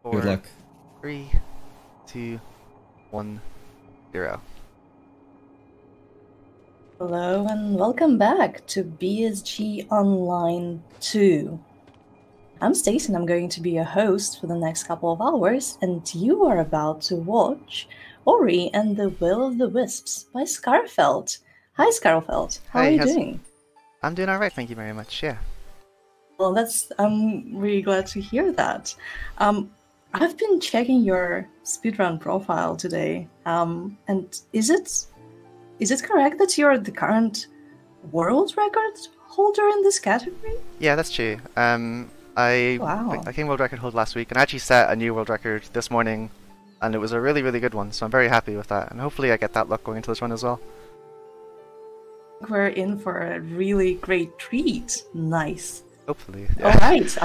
Good Four, luck. 3, 2, 1, 0. Hello and welcome back to BSG Online 2. I'm Stace and I'm going to be your host for the next couple of hours, and you are about to watch Ori and the Will of the Wisps by Skarfelt. Hi Skarfelt, how are Hey, you doing? I'm doing alright, thank you very much, yeah. Well, I'm really glad to hear that. I've been checking your speedrun profile today, and is it correct that you're the current world record holder in this category? Yeah, that's true. I Wow. I came world record hold last week, and I actually set a new world record this morning, and it was a really, really good one, so I'm very happy with that, and hopefully I get that luck going into this run as well. We're in for a really great treat. Nice. Hopefully, All yeah. right,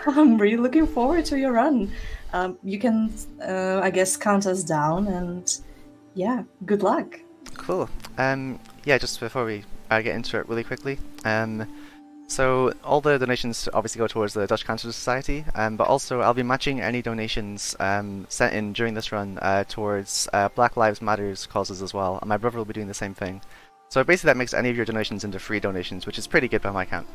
I'm really looking forward to your run. You can, I guess, count us down, and yeah, good luck. Cool. Yeah, just before we get into it really quickly, so all the donations obviously go towards the Dutch Cancer Society, but also I'll be matching any donations sent in during this run towards Black Lives Matters causes as well, and my brother will be doing the same thing. So basically that makes any of your donations into free donations, which is pretty good by my count.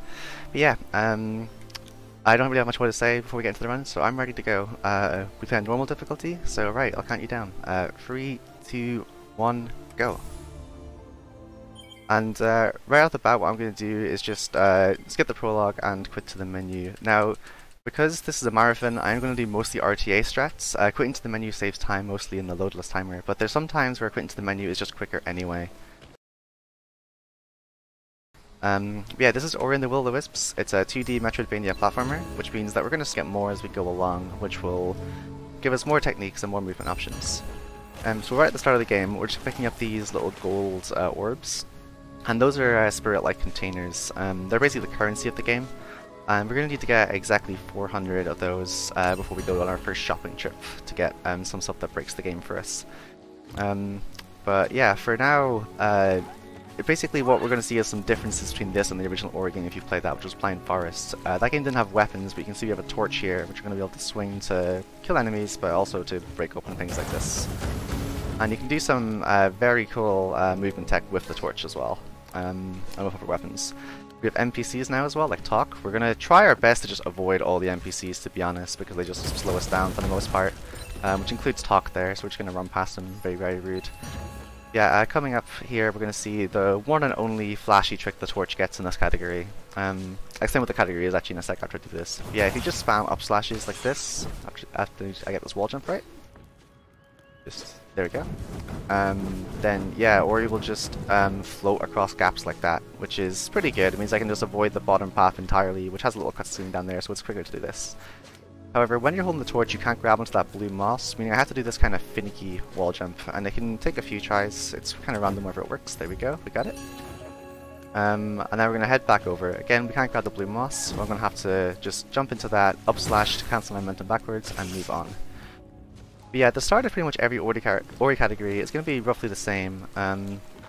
But yeah, I don't really have much more to say before we get into the run, so I'm ready to go. We play on normal difficulty, so right, I'll count you down. 3, 2, 1, go. And right off the bat, what I'm going to do is just skip the prologue and quit to the menu. Now, because this is a marathon, I'm going to do mostly RTA strats. Quitting to the menu saves time mostly in the loadless timer, but there's some times where quitting to the menu is just quicker anyway. Yeah, this is Ori and the Will of the Wisps. It's a 2D Metroidvania platformer, which means that we're going to get more as we go along, which will give us more techniques and more movement options. So right at the start of the game, we're just picking up these little gold orbs, and those are spirit-like containers. They're basically the currency of the game, and we're going to need to get exactly 400 of those before we go on our first shopping trip to get some stuff that breaks the game for us. But yeah, for now, basically what we're going to see is some differences between this and the original Ori game if you've played that, which was Pine Forest. That game didn't have weapons, but you can see we have a torch here, which you're going to be able to swing to kill enemies, but also to break open things like this. And you can do some very cool movement tech with the torch as well, and with other weapons. We have NPCs now as well, like Talk. We're going to try our best to just avoid all the NPCs, to be honest, because they just slow us down for the most part, which includes Talk there, so we're just going to run past them, very, very rude. Yeah, coming up here, we're going to see the one and only flashy trick the torch gets in this category. I'll explain what the category is actually in a sec after I do this. But yeah, if you just spam up slashes like this, after I get this wall jump right, just, there we go. Then yeah, Ori will just float across gaps like that, which is pretty good. It means I can just avoid the bottom path entirely, which has a little cutscene down there, so it's quicker to do this. However, when you're holding the torch, you can't grab onto that blue moss, meaning I have to do this kind of finicky wall jump, and it can take a few tries. It's kind of random whether it works. There we go, we got it. And now we're going to head back over. Again, we can't grab the blue moss, so I'm going to have to just jump into that up slash to cancel my momentum backwards and move on. But yeah, the start of pretty much every Ori category is going to be roughly the same,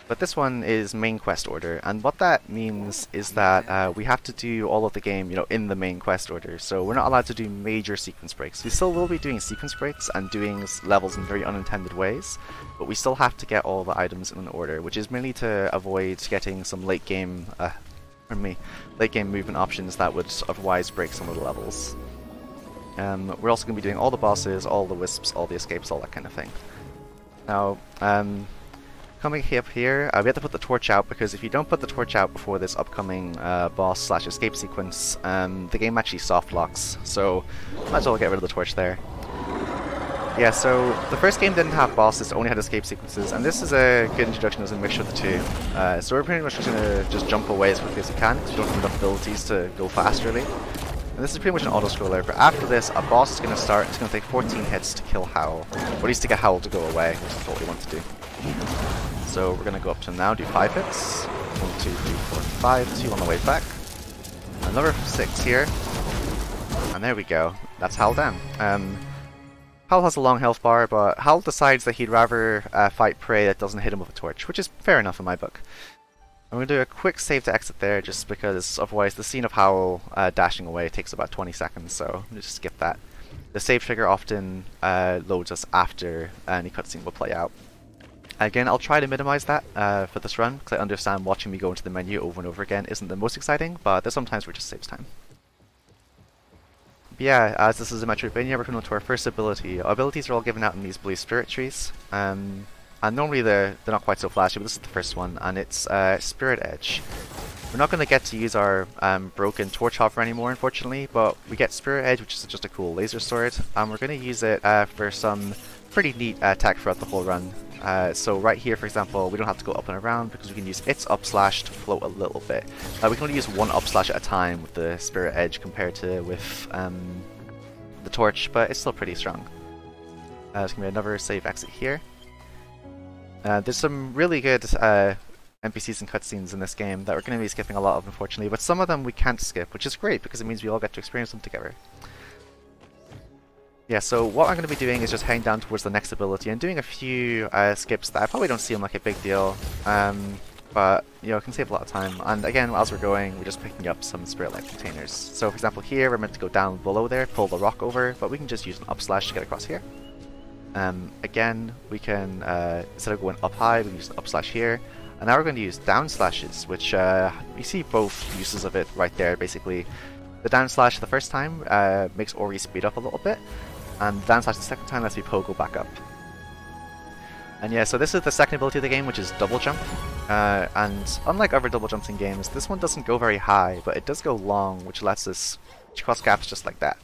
but this one is main quest order, and what that means is that we have to do all of the game, you know, in the main quest order. So we're not allowed to do major sequence breaks. We still will be doing sequence breaks and doing levels in very unintended ways, but we still have to get all the items in an order, which is mainly to avoid getting some late game, late game movement options that would otherwise break some of the levels. We're also going to be doing all the bosses, all the wisps, all the escapes, all that kind of thing. Now, coming up here, we have to put the torch out, because if you don't put the torch out before this upcoming boss slash escape sequence, the game actually soft locks, so might as well get rid of the torch there. Yeah, so the first game didn't have bosses, it only had escape sequences, and this is a good introduction as a mixture of the two. So we're pretty much just going to just jump away as quickly as we can, because we don't have enough abilities to go fast really. And this is pretty much an auto-scroller, but after this, a boss is going to start, and it's going to take 14 hits to kill Howl. Or at least to get Howl to go away, which is what we want to do. So we're going to go up to him now, do 5 hits. 1, 2, 3, 4, 5, 2 on the way back. Another 6 here. And there we go. That's Howl down. Howl has a long health bar, but Howl decides that he'd rather fight prey that doesn't hit him with a torch, which is fair enough in my book. I'm going to do a quick save to exit there, just because otherwise the scene of Howl dashing away takes about 20 seconds, so I'm just skip that. the save trigger often loads us after any cutscene will play out. Again, I'll try to minimize that for this run, because I understand watching me go into the menu over and over again isn't the most exciting, but there's sometimes where it just saves time. But yeah, as this is a Metroidvania, we're coming on to our first ability. Our abilities are all given out in these blue spirit trees, and normally they're not quite so flashy, but this is the first one, and it's Spirit Edge. We're not going to get to use our broken torch hover anymore, unfortunately, but we get Spirit Edge, which is just a cool laser sword, and we're going to use it for some pretty neat tech throughout the whole run. So right here, for example, we don't have to go up and around because we can use its up slash to float a little bit. We can only use one up slash at a time with the Spirit Edge compared to with the torch, but it's still pretty strong. There's going to be another save exit here. There's some really good NPCs and cutscenes in this game that we're going to be skipping a lot of, unfortunately, but some of them we can't skip, which is great because it means we all get to experience them together. Yeah, so what I'm going to be doing is just heading down towards the next ability and doing a few skips that I probably don't seem like a big deal, but you know, it can save a lot of time. And again, as we're going, we're just picking up some Spirit Light containers. So for example here, we're meant to go down below there, pull the rock over, but we can just use an up slash to get across here. Again, we can, instead of going up high, we can use an up slash here. And now we're going to use down slashes, which you see both uses of it right there, basically. The down slash the first time makes Ori speed up a little bit, and the down slash the second time lets me pogo back up. And yeah, so this is the second ability of the game, which is double jump. And unlike other double jumps in games, this one doesn't go very high, but it does go long, which lets us cross gaps just like that.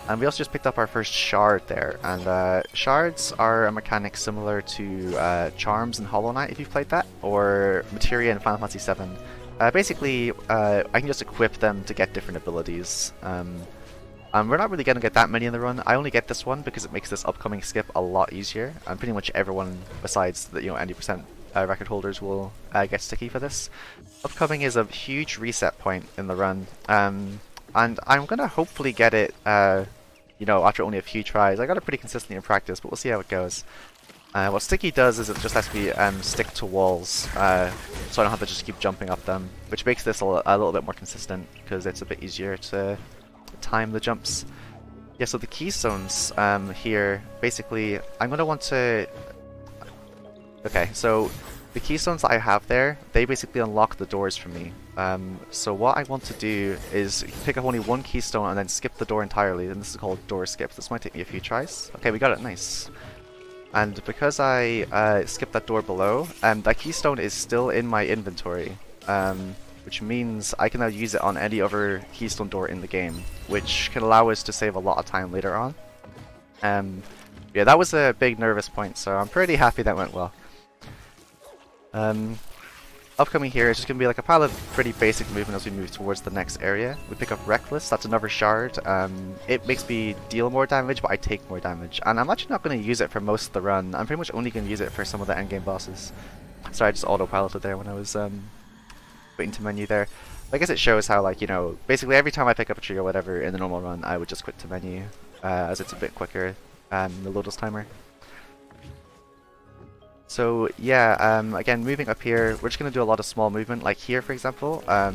And we also just picked up our first shard there, and shards are a mechanic similar to charms in Hollow Knight if you've played that, or materia in Final Fantasy VII. Basically, I can just equip them to get different abilities. And we're not really going to get that many in the run. I only get this one because it makes this upcoming skip a lot easier, and pretty much everyone besides the 90% record holders will get sticky for this. Upcoming is a huge reset point in the run, and I'm going to hopefully get it, after only a few tries. I got it pretty consistently in practice, but we'll see how it goes. What sticky does is it just lets me stick to walls, so I don't have to just keep jumping up them, which makes this a little bit more consistent because it's a bit easier to time the jumps. Yeah, so the keystones here, basically, I'm going to want to... Okay, so the keystones that I have there, they basically unlock the doors for me. So what I want to do is pick up only one keystone and then skip the door entirely, and this is called door skip. This might take me a few tries. Okay, we got it, nice. And because I skipped that door below, that keystone is still in my inventory, which means I can now use it on any other keystone door in the game, which can allow us to save a lot of time later on. Yeah, that was a big nervous point, so I'm pretty happy that went well. Upcoming here is just going to be like a pile of pretty basic movement as we move towards the next area. We pick up Reckless, that's another shard. It makes me deal more damage, but I take more damage. And I'm actually not going to use it for most of the run. I'm pretty much only going to use it for some of the endgame bosses. Sorry, I just autopiloted there when I was waiting to menu there. I guess it shows how, like, basically every time I pick up a tree or whatever in the normal run, I would just quit to menu, as it's a bit quicker the loadless timer. So yeah, again, moving up here, we're just going to do a lot of small movement, like here for example. We're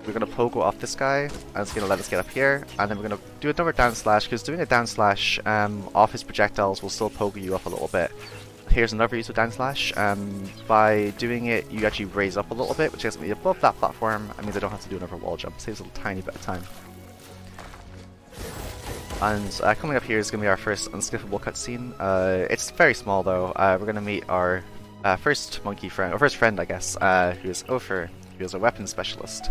going to pogo off this guy, and it's going to let us get up here, and then we're going to do another down slash, because doing a down slash off his projectiles will still pogo you up a little bit. Here's another use of down slash. By doing it, you actually raise up a little bit, which gets me above that platform. That means I don't have to do another wall jump. It saves a tiny bit of time. And coming up here is going to be our first unskippable cutscene. It's very small though. We're going to meet our first monkey friend, or first friend I guess, who is Ofer, who is a weapons specialist.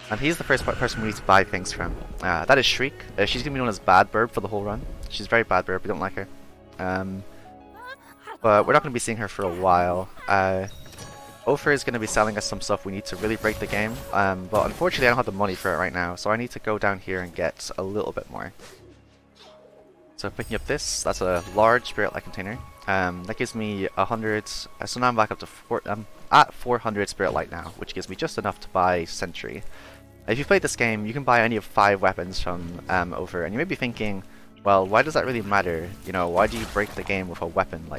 And he's the first person we need to buy things from. That is Shriek. She's going to be known as Bad Burb for the whole run. She's very bad burb, we don't like her. But we're not going to be seeing her for a while. Ofer is going to be selling us some stuff we need to really break the game, but unfortunately I don't have the money for it right now, so I need to go down here and get a little bit more. So picking up this, that's a large Spirit Light container. That gives me 100, so now I'm back up to I'm at 400 Spirit Light now, which gives me just enough to buy Sentry. If you've played this game, you can buy any of 5 weapons from Ofer, and you may be thinking, well, why does that really matter? Why do you break the game with a weapon?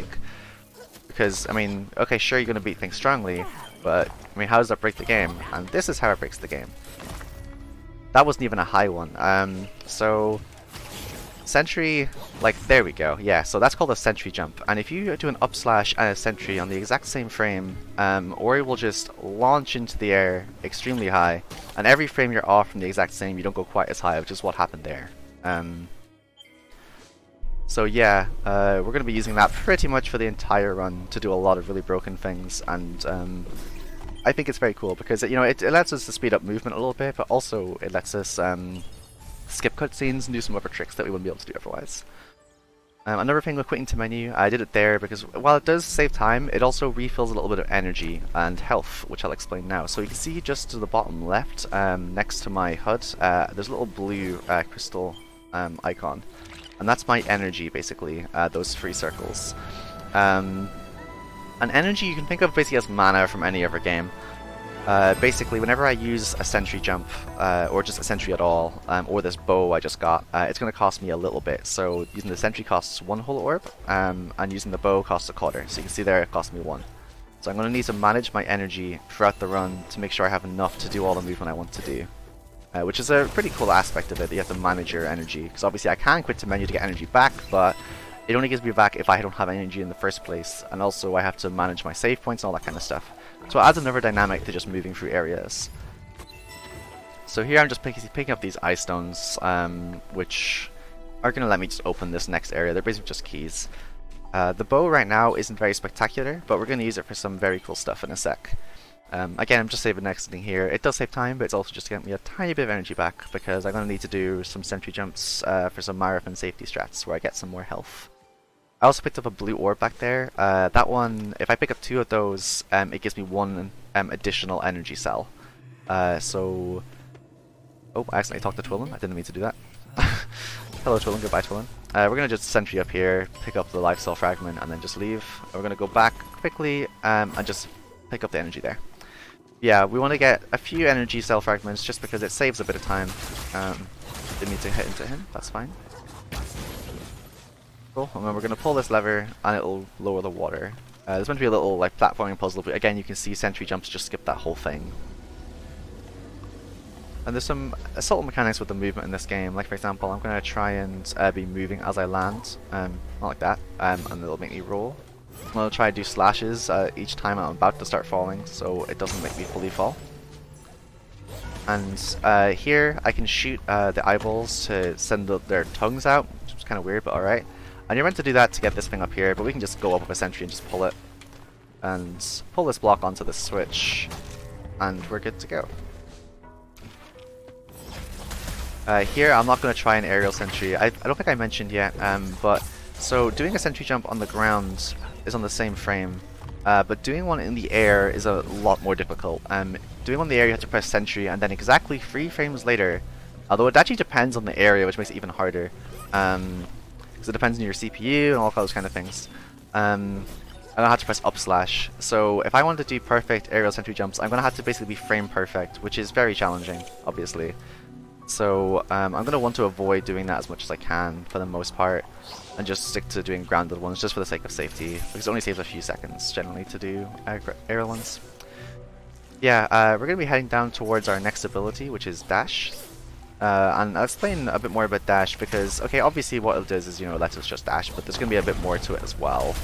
Because, I mean, okay, sure, you're going to beat things strongly, but, I mean, how does that break the game? And this is how it breaks the game. That wasn't even a high one. So sentry, like there we go. Yeah, so that's called a sentry jump. And if you do an up slash and a sentry on the exact same frame, Ori will just launch into the air extremely high. And every frame you're off from the exact same, you don't go quite as high, which is what happened there. So yeah, we're going to be using that pretty much for the entire run to do a lot of really broken things, and I think it's very cool because you know it lets us to speed up movement a little bit, but also it lets us skip cutscenes and do some other tricks that we wouldn't be able to do otherwise. Another thing with quitting to menu, I did it there because while it does save time, it also refills a little bit of energy and health, which I'll explain now. So you can see just to the bottom left, next to my HUD, there's a little blue crystal icon. And that's my energy, basically, those 3 circles. And energy you can think of basically as mana from any other game. Basically, whenever I use a sentry jump, or just a sentry at all, or this bow I just got, it's going to cost me a little bit. So using the sentry costs 1 whole orb, and using the bow costs a quarter. So you can see there it cost me 1. So I'm going to need to manage my energy throughout the run to make sure I have enough to do all the movement I want to do. Which is a pretty cool aspect of it, that you have to manage your energy. Because obviously I can quit to menu to get energy back, but it only gives me back if I don't have energy in the first place. And also I have to manage my save points and all that kind of stuff. So it adds another dynamic to just moving through areas. So here I'm just picking up these ice stones, which are going to let me just open this next area. They're basically just keys. The bow right now isn't very spectacular, but we're going to use it for some very cool stuff in a sec. Again, I'm just saving next thing here. It does save time, but it's also just getting me a tiny bit of energy back because I'm going to need to do some sentry jumps for some marathon safety strats where I get some more health. I also picked up a blue orb back there. That one, if I pick up 2 of those, it gives me 1 additional energy cell. So... Oh, I accidentally talked to Twillin. I didn't mean to do that. Hello Twillin, goodbye Twillin. We're going to just sentry up here, pick up the life cell fragment, and then just leave. We're going to go back quickly and just pick up the energy there. Yeah, we want to get a few energy cell fragments just because it saves a bit of time. Didn't need to hit into him, that's fine. Cool, and then we're going to pull this lever and it'll lower the water. There's meant to be a little like platforming puzzle, but again you can see sentry jumps just skip that whole thing. And there's some subtle mechanics with the movement in this game, like for example I'm going to try and be moving as I land, not like that, and it'll make me roll. I'm going to try to do slashes each time I'm about to start falling, so it doesn't make me fully fall. And here I can shoot the eyeballs to send their tongues out, which is kind of weird, but alright. And you're meant to do that to get this thing up here, but we can just go up with a sentry and just pull it. And pull this block onto the switch, and we're good to go. Here I'm not going to try an aerial sentry. I don't think I mentioned yet, but so doing a sentry jump on the ground is on the same frame, but doing one in the air is a lot more difficult. Doing one in the air you have to press sentry and then exactly 3 frames later, although it actually depends on the area, which makes it even harder, because it depends on your CPU and all those kind of things. I'm going to have to press up slash, so if I want to do perfect aerial sentry jumps I'm going to have to basically be frame perfect, which is very challenging, obviously. So I'm going to want to avoid doing that as much as I can for the most part, and just stick to doing grounded ones just for the sake of safety, because it only saves a few seconds generally to do aerial ones. Yeah, we're going to be heading down towards our next ability, which is dash. And I'll explain a bit more about dash because, okay, obviously what it does is, you know, it lets us just dash, but there's going to be a bit more to it as well.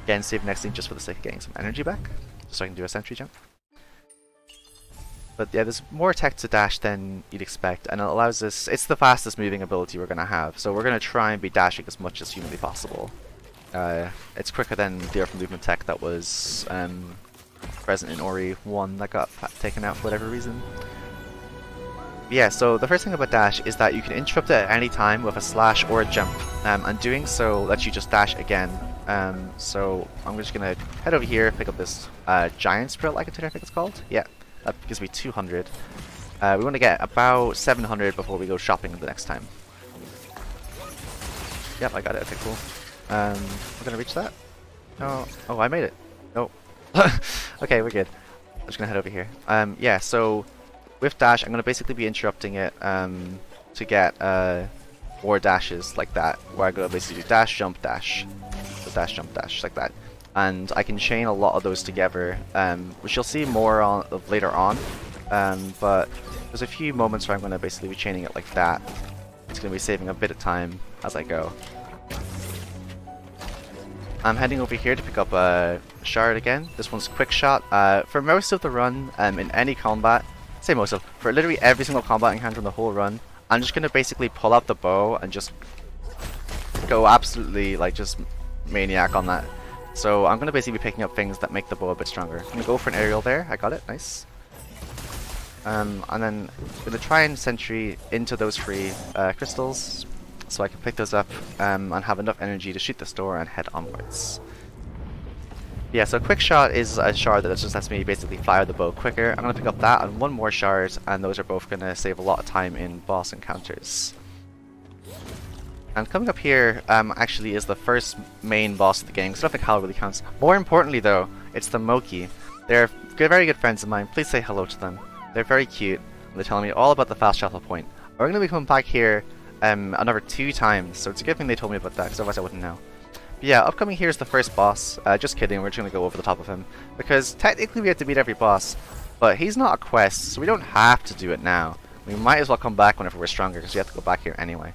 Again, save next thing just for the sake of getting some energy back, so I can do a sentry jump. But yeah, there's more tech to dash than you'd expect, and it allows us, it's the fastest moving ability we're going to have, so we're going to try and be dashing as much as humanly possible. It's quicker than the other movement tech that was present in Ori 1 that got taken out for whatever reason. Yeah, so the first thing about dash is that you can interrupt it at any time with a slash or a jump, and doing so lets you just dash again. So I'm just going to head over here, pick up this giant sprite I think it's called. Yeah. That gives me 200. We want to get about 700 before we go shopping the next time. Yep, I got it. Okay, cool. We're gonna reach that. No. Oh, I made it. No. Okay, we're good. I'm just gonna head over here. Yeah. So with dash, I'm gonna basically be interrupting it to get more dashes like that, where I go basically do dash, jump, dash, so dash, jump, dash, like that. And I can chain a lot of those together, which you'll see more of later on. but there's a few moments where I'm going to basically be chaining it like that. It's going to be saving a bit of time as I go. I'm heading over here to pick up a shard again. This one's quick shot. For most of the run, in any combat, for literally every single combat encounter in the whole run, I'm just going to basically pull out the bow and just go absolutely, like, just maniac on that. So I'm going to basically be picking up things that make the bow a bit stronger. I'm going to go for an aerial there. I got it. Nice. And then I'm going to try and sentry into those free crystals so I can pick those up and have enough energy to shoot this door and head onwards. Yeah, so quick shot is a shard that just lets me basically fire the bow quicker. I'm going to pick up that and one more shard, and those are both going to save a lot of time in boss encounters. And coming up here actually is the first main boss of the game, because I don't think Hal really counts. More importantly though, it's the Moki. They're very good friends of mine. Please say hello to them. They're very cute, and they're telling me all about the fast travel point. We're going to be coming back here another 2 times, so it's a good thing they told me about that, because otherwise I wouldn't know. But yeah, upcoming here is the first boss. Just kidding, we're just going to go over the top of him, because technically we have to beat every boss, but he's not a quest, so we don't have to do it now. We might as well come back whenever we're stronger, because we have to go back here anyway.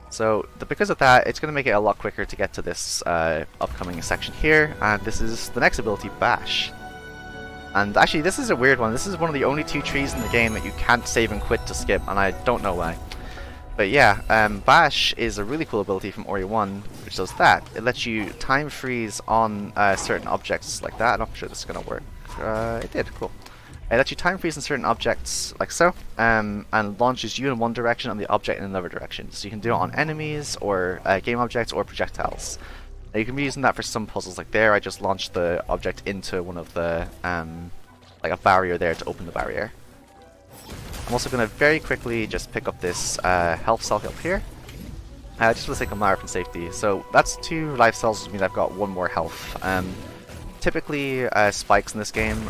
So because of that, it's going to make it a lot quicker to get to this upcoming section here, and this is the next ability, Bash. And actually, this is a weird one. This is one of the only 2 trees in the game that you can't save and quit to skip, and I don't know why. But yeah, Bash is a really cool ability from Ori 1, which does that. It lets you time freeze on certain objects like that. I'm not sure this is going to work. It did, cool. It lets you time freeze on certain objects like so, and launches you in one direction and the object in another direction. So you can do it on enemies, or game objects, or projectiles. Now you can be using that for some puzzles like there. I just launched the object into one of the, like a barrier there to open the barrier. I'm also going to very quickly just pick up this health cell up here, just for the sake of my safety. So that's 2 life cells, which means I've got 1 more health. Typically, spikes in this game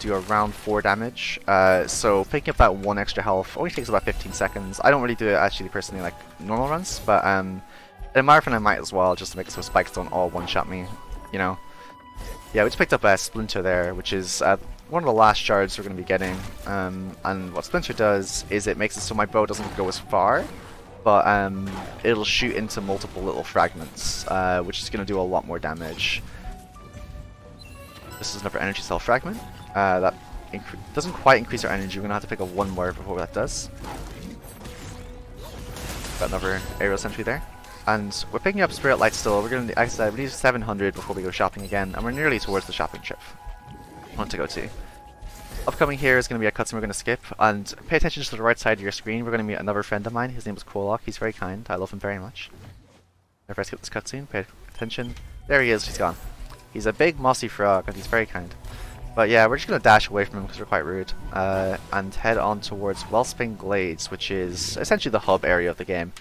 do around 4 damage, so picking up that 1 extra health only takes about 15 seconds. I don't really do it actually personally like normal runs, but in Marathon I might as well, just to make it so spikes don't all one-shot me, you know. Yeah, we just picked up a Splinter there, which is one of the last shards we're going to be getting, and what Splinter does is it makes it so my bow doesn't go as far, but it'll shoot into multiple little fragments, which is going to do a lot more damage. This is another energy cell fragment. That doesn't quite increase our energy. We're going to have to pick up 1 more before that does. Got another aerial sentry there. And we're picking up Spirit Light still. We're going to, I said, we need 700 before we go shopping again, and we're nearly towards the shopping trip I want to go to. Upcoming here is going to be a cutscene we're going to skip, and pay attention to the right side of your screen. We're going to meet another friend of mine. His name is Kolok. He's very kind. I love him very much. If I skip this cutscene, pay attention. There he is. He's gone. He's a big mossy frog, and he's very kind. But yeah, we're just going to dash away from him because we're quite rude, and head on towards Wellspring Glades, which is essentially the hub area of the game.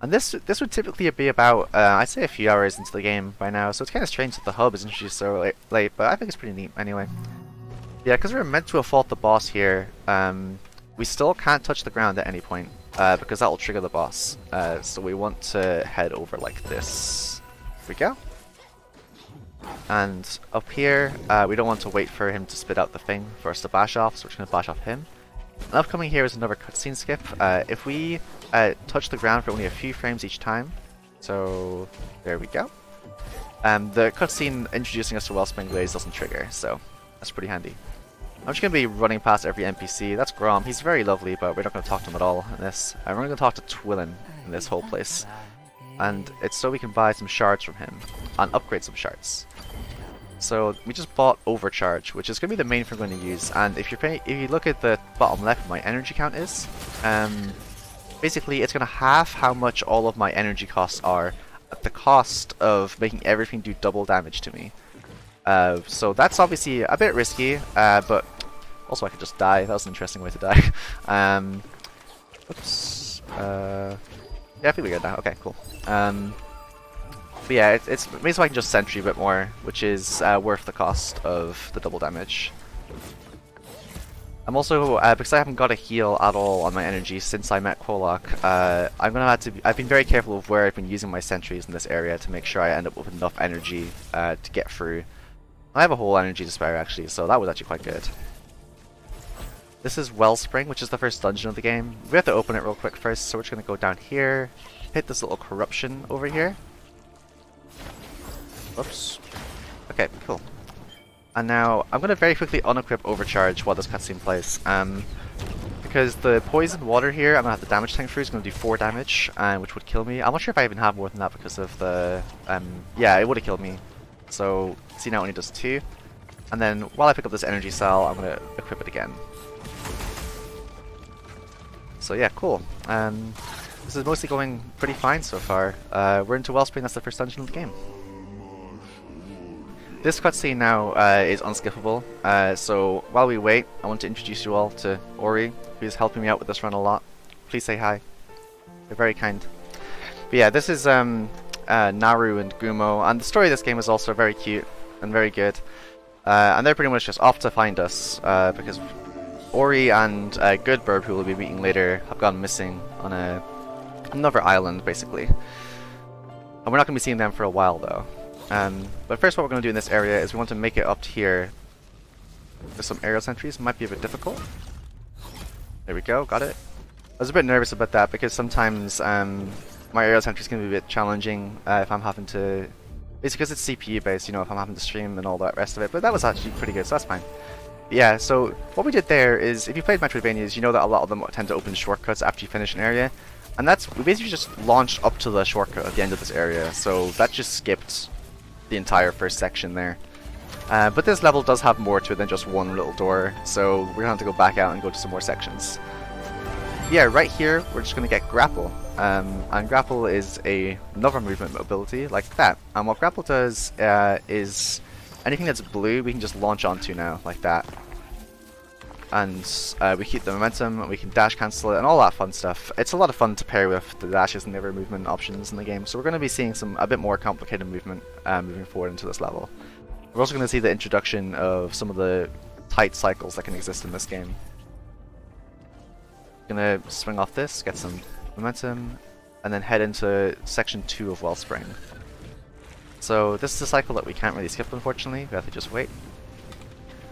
And this would typically be about, I'd say a few hours into the game by now, so it's kind of strange that the hub is introduced so late, but I think it's pretty neat anyway. Yeah, because we're meant to have fought the boss here, we still can't touch the ground at any point, because that will trigger the boss. So we want to head over like this. Here we go. And up here, we don't want to wait for him to spit out the thing for us to bash off, so we're just going to bash off him. And upcoming here is another cutscene skip. If we touch the ground for only a few frames each time, so there we go. The cutscene introducing us to Wellspring Glades doesn't trigger, so that's pretty handy. I'm just going to be running past every NPC. That's Grom. He's very lovely, but we're not going to talk to him at all in this. We're going to talk to Twillin in this whole place. And it's so we can buy some shards from him and upgrade some shards. So we just bought Overcharge, which is going to be the main thing we're going to use. And if you look at the bottom left, my energy count is, basically it's going to half how much all of my energy costs are at the cost of making everything do double damage to me. So that's obviously a bit risky, but also I could just die. That was an interesting way to die. Oops. Yeah, I feel good now. Okay, cool. But yeah, it's maybe so I can just sentry a bit more, which is worth the cost of the double damage. I'm also, because I haven't got a heal at all on my energy since I met Kolok, I'm gonna have to. I've been very careful of where I've been using my sentries in this area to make sure I end up with enough energy to get through. I have a whole energy to spare actually, so that was actually quite good. This is Wellspring, which is the first dungeon of the game. We have to open it real quick first, so we're just going to go down here, hit this little corruption over here. Oops. Okay, cool. And now I'm going to very quickly unequip Overcharge while this cutscene plays. Because the poison water here, I'm going to have the damage tank through, is going to do 4 damage, which would kill me. I'm not sure if I even have more than that because of the... yeah, it would have killed me. So, see now it only does 2. And then, while I pick up this energy cell, I'm going to equip it again. So yeah, cool. This is mostly going pretty fine so far. We're into Wellspring, that's the first dungeon of the game. This cutscene now is unskippable, so while we wait, I want to introduce you all to Ori, who's helping me out with this run a lot. Please say hi. They're very kind. But yeah, this is Naru and Gumo, and the story of this game is also very cute and very good. And they're pretty much just off to find us, because Ori and Goodburb, who we'll be meeting later, have gone missing on another island, basically. And we're not going to be seeing them for a while, though. But first what we're going to do in this area is we want to make it up to here. There's some aerial sentries, might be a bit difficult. There we go, got it. I was a bit nervous about that because sometimes my aerial sentries can be a bit challenging if I'm having to... It's because it's CPU based, you know, if I'm having to stream and all that rest of it, but that was actually pretty good, so that's fine. Yeah, so what we did there is, if you played Metroidvanias, you know that a lot of them tend to open shortcuts after you finish an area. And that's, we basically just launched up to the shortcut at the end of this area, so that just skipped the entire first section there. But this level does have more to it than just one little door, so we're going to have to go back out and go to some more sections. Yeah, right here, we're just going to get Grapple. And Grapple is another movement ability, like that. And what Grapple does is anything that's blue we can just launch onto now, like that. And we keep the momentum, and we can dash cancel it, and all that fun stuff. It's a lot of fun to pair with the dashes and the other movement options in the game, so we're going to be seeing a bit more complicated movement moving forward into this level. We're also going to see the introduction of some of the tight cycles that can exist in this game. Gonna swing off this, get some momentum, and then head into section 2 of Wellspring. So this is a cycle that we can't really skip, unfortunately. We have to just wait.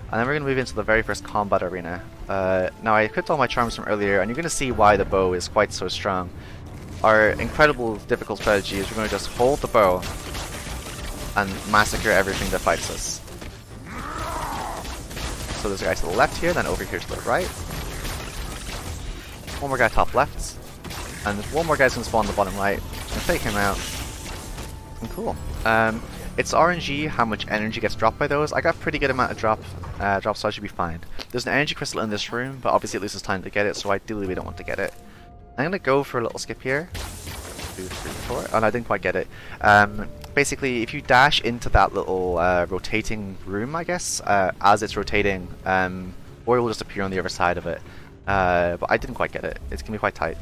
And then we're going to move into the very first combat arena. Now I equipped all my charms from earlier, and you're going to see why the bow is quite so strong. Our incredible difficult strategy is we're going to just hold the bow and massacre everything that fights us. So there's a guy to the left here, then over here to the right. One more guy top left. And one more guy's going to spawn on the bottom right. And take him out. And cool. It's RNG how much energy gets dropped by those. I got a pretty good amount of drops, so I should be fine. There's an energy crystal in this room, but obviously it loses time to get it, so ideally we don't want to get it. I'm going to go for a little skip here. 2, 3, 4. Oh no, I didn't quite get it. Basically, if you dash into that little rotating room, I guess, as it's rotating, Ori will just appear on the other side of it. But I didn't quite get it. It's going to be quite tight.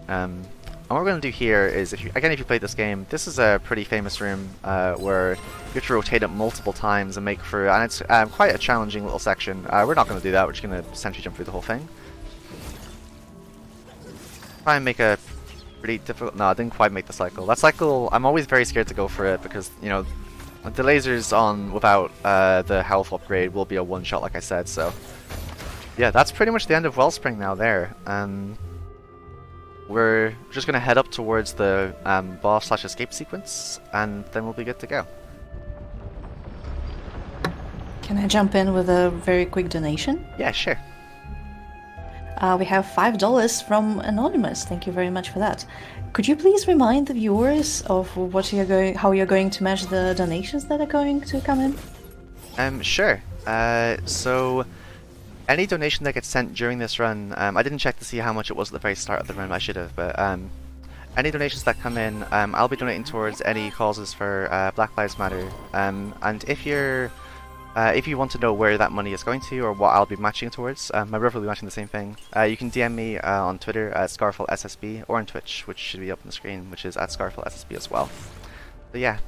And what we're going to do here is, if you played this game, this is a pretty famous room where you have to rotate it multiple times and make for, and it's quite a challenging little section. We're not going to do that, we're just going to essentially jump through the whole thing. Try and make a pretty difficult, no, I didn't quite make the cycle. That cycle, I'm always very scared to go for it because, you know, the lasers on without the health upgrade will be a one-shot like I said, so. Yeah, that's pretty much the end of Wellspring now there. We're just going to head up towards the boss/escape sequence, and then we'll be good to go. Can I jump in with a very quick donation? Yeah, sure. We have $5 from Anonymous. Thank you very much for that. Could you please remind the viewers of how you're going to match the donations that are going to come in? Sure. So any donation that gets sent during this run, I didn't check to see how much it was at the very start of the run, I should have, but any donations that come in, I'll be donating towards any causes for Black Lives Matter. And if you want to know where that money is going to, or what I'll be matching towards, my brother will be matching the same thing. You can DM me on Twitter at SkarfeltSSB, or on Twitch, which should be up on the screen, which is at SkarfeltSSB as well. But yeah.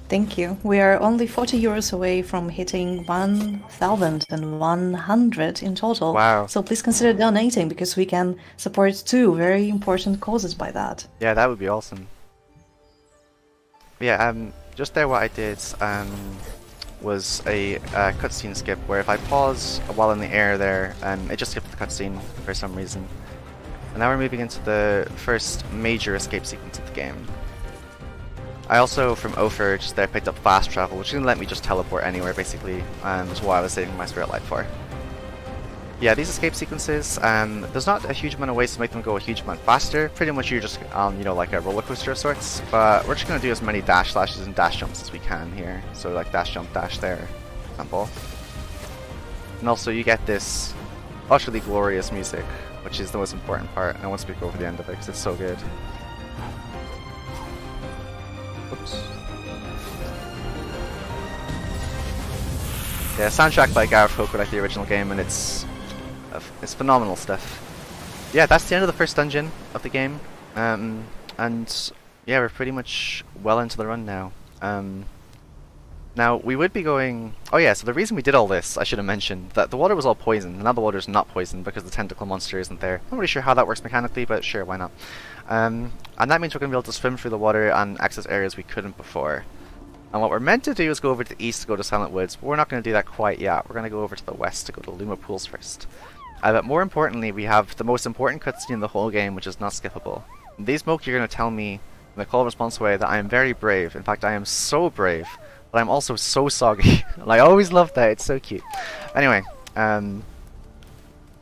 Thank you. We are only 40 euros away from hitting 1,100 in total. Wow. So please consider donating, because we can support 2 very important causes by that. Yeah, that would be awesome. Yeah, just there what I did was a cutscene skip where if I pause while in the air there, it just skipped the cutscene for some reason. And now we're moving into the first major escape sequence of the game. I also, from Ophir, just there picked up fast travel, which didn't let me just teleport anywhere basically, is what I was saving my spirit light for. Yeah, these escape sequences, there's not a huge amount of ways to make them go a huge amount faster. Pretty much you're just, you know, like a roller coaster of sorts. But we're just going to do as many dash slashes and dash jumps as we can here. So like dash jump, dash there, for example. And also you get this utterly glorious music, which is the most important part. And I won't speak over the end of it because it's so good. Oops. Yeah, soundtrack by Gareth Hoker like the original game, and it's phenomenal stuff. Yeah, that's the end of the first dungeon of the game, and yeah, we're pretty much well into the run now. Now we would be going. Oh yeah, so the reason we did all this, I should have mentioned that the water was all poisoned, and now the water is not poisoned because the tentacle monster isn't there. Not really sure how that works mechanically, but sure, why not? And that means we're going to be able to swim through the water and access areas we couldn't before. And what we're meant to do is go over to the east to go to Silent Woods, but we're not going to do that quite yet. We're going to go over to the west to go to Luma Pools first. But more importantly, we have the most important cutscene in the whole game, which is not skippable. These smoke, you're going to tell me in the call and response way that I am very brave. In fact, I am so brave, but I'm also so soggy. And I always love that, it's so cute. Anyway, as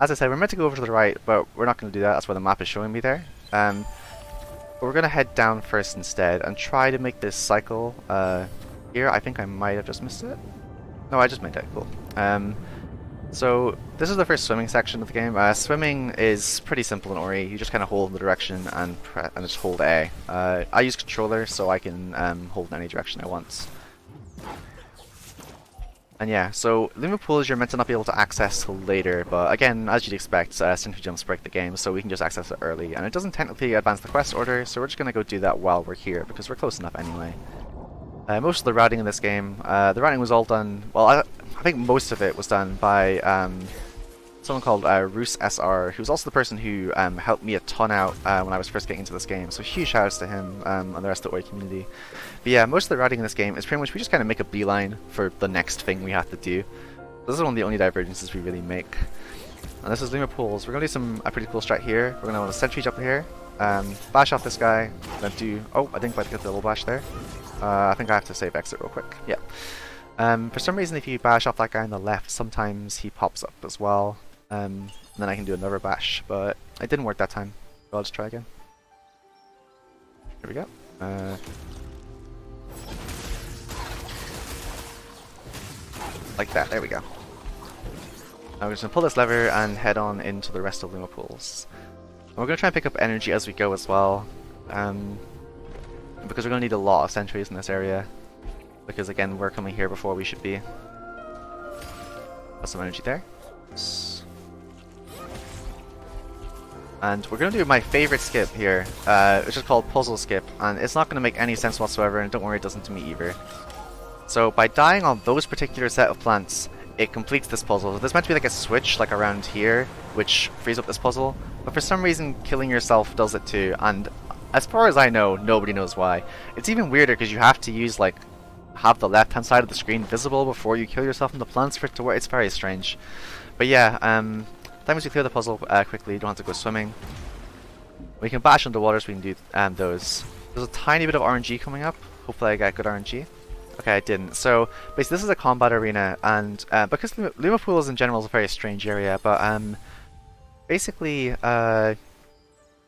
I said, we're meant to go over to the right, but we're not going to do that. That's why the map is showing me there. But we're going to head down first instead and try to make this cycle here. I think I might have just missed it. No, I just made it. Cool. So this is the first swimming section of the game. Swimming is pretty simple in Ori. You just kind of hold in the direction and just hold A. I use controller, so I can hold in any direction I want. And yeah, so Luma Pools you're meant to not be able to access till later, but again, as you'd expect, Sentry Jumps break the game, so we can just access it early. And it doesn't technically advance the quest order, so we're just going to go do that while we're here, because we're close enough anyway. Most of the routing in this game, the routing was all done, well, I think most of it was done by someone called Roos SR, who's also the person who helped me a ton out when I was first getting into this game, so huge shoutouts to him and the rest of the Ori community. But yeah, most of the routing in this game is pretty much we just kind of make a beeline for the next thing we have to do. This is one of the only divergences we really make. And this is Luma Pools. We're going to do a pretty cool strat here. We're going to want a sentry jump here, bash off this guy, then do... Oh, I didn't quite get the double bash there. I think I have to save exit real quick. Yeah. For some reason, if you bash off that guy on the left, sometimes he pops up as well. And then I can do another bash, but it didn't work that time. So I'll just try again. Here we go. Like that, there we go. Now we're just going to pull this lever and head on into the rest of Luma Pools. And we're going to try and pick up energy as we go as well. Because we're going to need a lot of sentries in this area. Because again, we're coming here before we should be. Got some energy there. And we're going to do my favorite skip here, which is called Puzzle Skip. And it's not going to make any sense whatsoever, and don't worry, it doesn't to me either. So by dying on those particular set of plants, it completes this puzzle. So there's meant to be like a switch like around here, which frees up this puzzle. But for some reason, killing yourself does it too. And as far as I know, nobody knows why. It's even weirder because you have to use like have the left-hand side of the screen visible before you kill yourself in the plants for it to work. It's very strange. But yeah, as long as we clear the puzzle quickly, you don't have to go swimming. We can bash underwater so we can do those. There's a tiny bit of RNG coming up. Hopefully I get good RNG. Okay, I didn't. So basically this is a combat arena, and because Luma Pools in general is a very strange area, but basically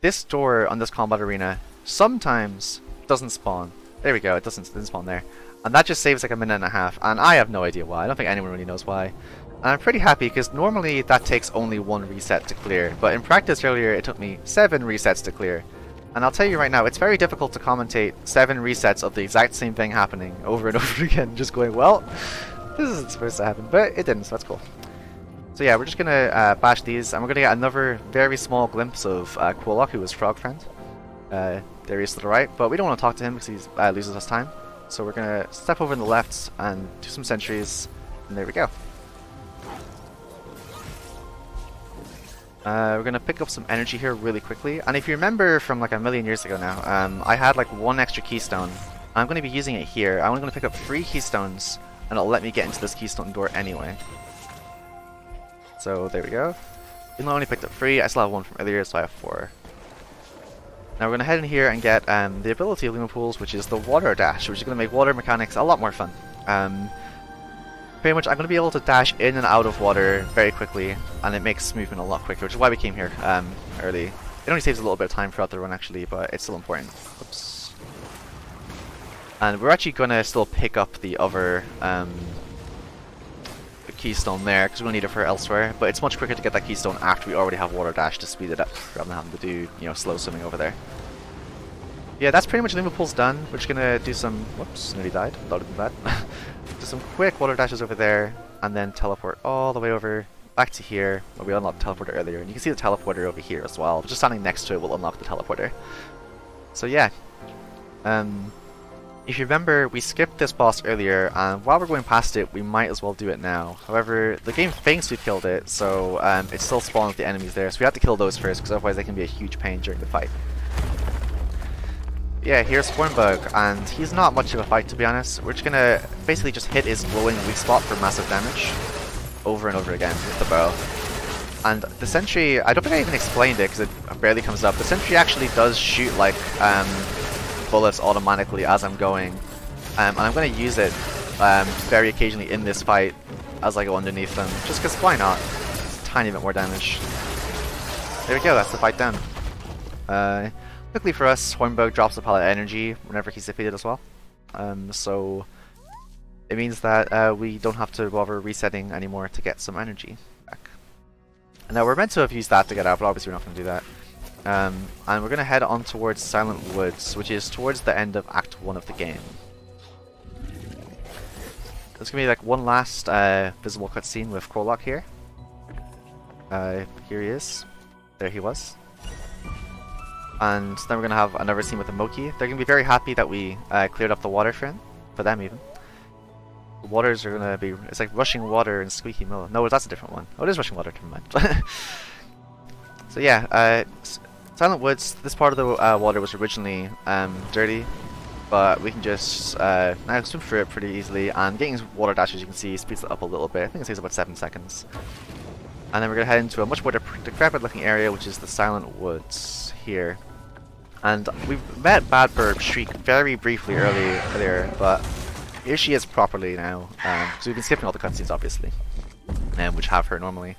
this door on this combat arena sometimes doesn't spawn. There we go, it didn't spawn there. And that just saves like a minute and a half, and I have no idea why. I don't think anyone really knows why. And I'm pretty happy because normally that takes only one reset to clear, but in practice earlier it took me 7 resets to clear. And I'll tell you right now, it's very difficult to commentate 7 resets of the exact same thing happening over and over again, just going, well, this isn't supposed to happen, but it didn't, so that's cool. So yeah, we're just gonna bash these, and we're gonna get another very small glimpse of Quolok, who is Frog Friend. There he is to the right, but we don't want to talk to him because he loses us time. So we're gonna step over on the left and do some sentries, and there we go. We're gonna pick up some energy here really quickly, and if you remember from like a million years ago now, I had like 1 extra keystone. I'm gonna be using it here. I'm gonna pick up 3 keystones and it'll let me get into this keystone door anyway. So there we go. Even though I only picked up 3, I still have 1 from earlier, so I have 4. Now we're going to head in here and get the ability of Luma Pools, which is the Water Dash, which is going to make water mechanics a lot more fun. Pretty much I'm going to be able to dash in and out of water very quickly, and it makes movement a lot quicker, which is why we came here early. It only saves a little bit of time throughout the run actually, but it's still important. Oops. And we're actually going to still pick up the other keystone there, because we're going to need it for elsewhere, but it's much quicker to get that keystone after we already have Water Dash to speed it up, rather than having to do, you know, slow swimming over there. Yeah, that's pretty much Luma Pool's done. We're just going to do some... Whoops, nearly died. Thought it'd been bad. Do some quick Water Dashes over there, and then teleport all the way over back to here, where we unlocked the teleporter earlier. And you can see the teleporter over here as well. Just standing next to it will unlock the teleporter. So yeah. If you remember, we skipped this boss earlier, and while we're going past it, we might as well do it now. However, the game thinks we killed it, so it still spawns the enemies there, so we have to kill those first, because otherwise they can be a huge pain during the fight. Yeah, here's Hornbug, and he's not much of a fight, to be honest. We're just gonna basically just hit his glowing weak spot for massive damage over and over again with the bow. And the sentry, I don't think I even explained it, because it barely comes up. The sentry actually does shoot like bullets automatically as I'm going, and I'm going to use it very occasionally in this fight as I go underneath them, just because why not? It's a tiny bit more damage. There we go, that's the fight done. Quickly for us, Hornbug drops a pallet of energy whenever he's defeated as well, so it means that we don't have to bother resetting anymore to get some energy back. And now we're meant to have used that to get out, but obviously we're not going to do that. And we're going to head on towards Silent Woods, which is towards the end of Act 1 of the game. There's going to be like one last visible cutscene with Krolok here. Here he is. There he was. And then we're going to have another scene with the Moki. They're going to be very happy that we cleared up the water for them even. The waters are going to be... It's like rushing water and squeaky mill. No, that's a different one. Oh, it is rushing water, never mind. So yeah, Silent Woods, this part of the water was originally dirty, but we can just now swim through it pretty easily, and getting Water Dash, as you can see, speeds it up a little bit. I think it takes about 7 seconds. And then we're going to head into a much more decrepit looking area, which is the Silent Woods here. And we've met Bad Bird Shriek very briefly earlier, but here she is properly now, because we've been skipping all the cutscenes obviously, which have her normally.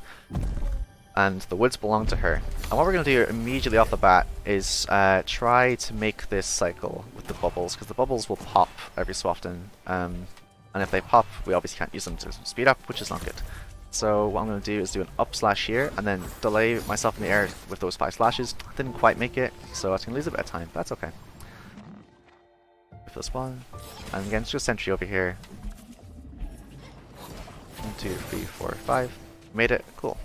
And the woods belong to her. And what we're going to do immediately off the bat is try to make this cycle with the bubbles, because the bubbles will pop every so often, and if they pop, we obviously can't use them to speed up, which is not good. So what I'm going to do is do an up slash here, and then delay myself in the air with those 5 slashes. Didn't quite make it, so I was going to lose a bit of time, but that's okay. With the spawn, and again, it's just sentry over here. 1, 2, 3, 4, 5. Made it, cool.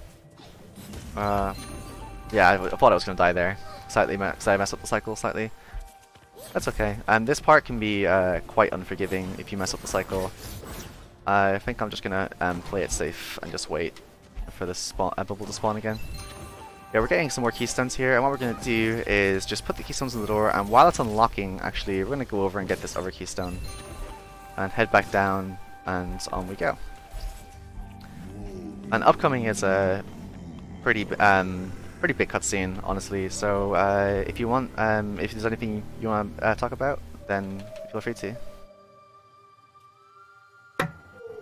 Yeah, I thought I was going to die there, slightly, because I messed up the cycle slightly. That's okay. And this part can be quite unforgiving if you mess up the cycle. I think I'm just going to play it safe and just wait for this bubble to spawn again. Yeah, we're getting some more keystones here, and what we're going to do is just put the keystones in the door, and while it's unlocking, actually, we're going to go over and get this other keystone, and head back down, and on we go. And upcoming is a pretty big cutscene, honestly. So if you want, if there's anything you want to talk about, then feel free to.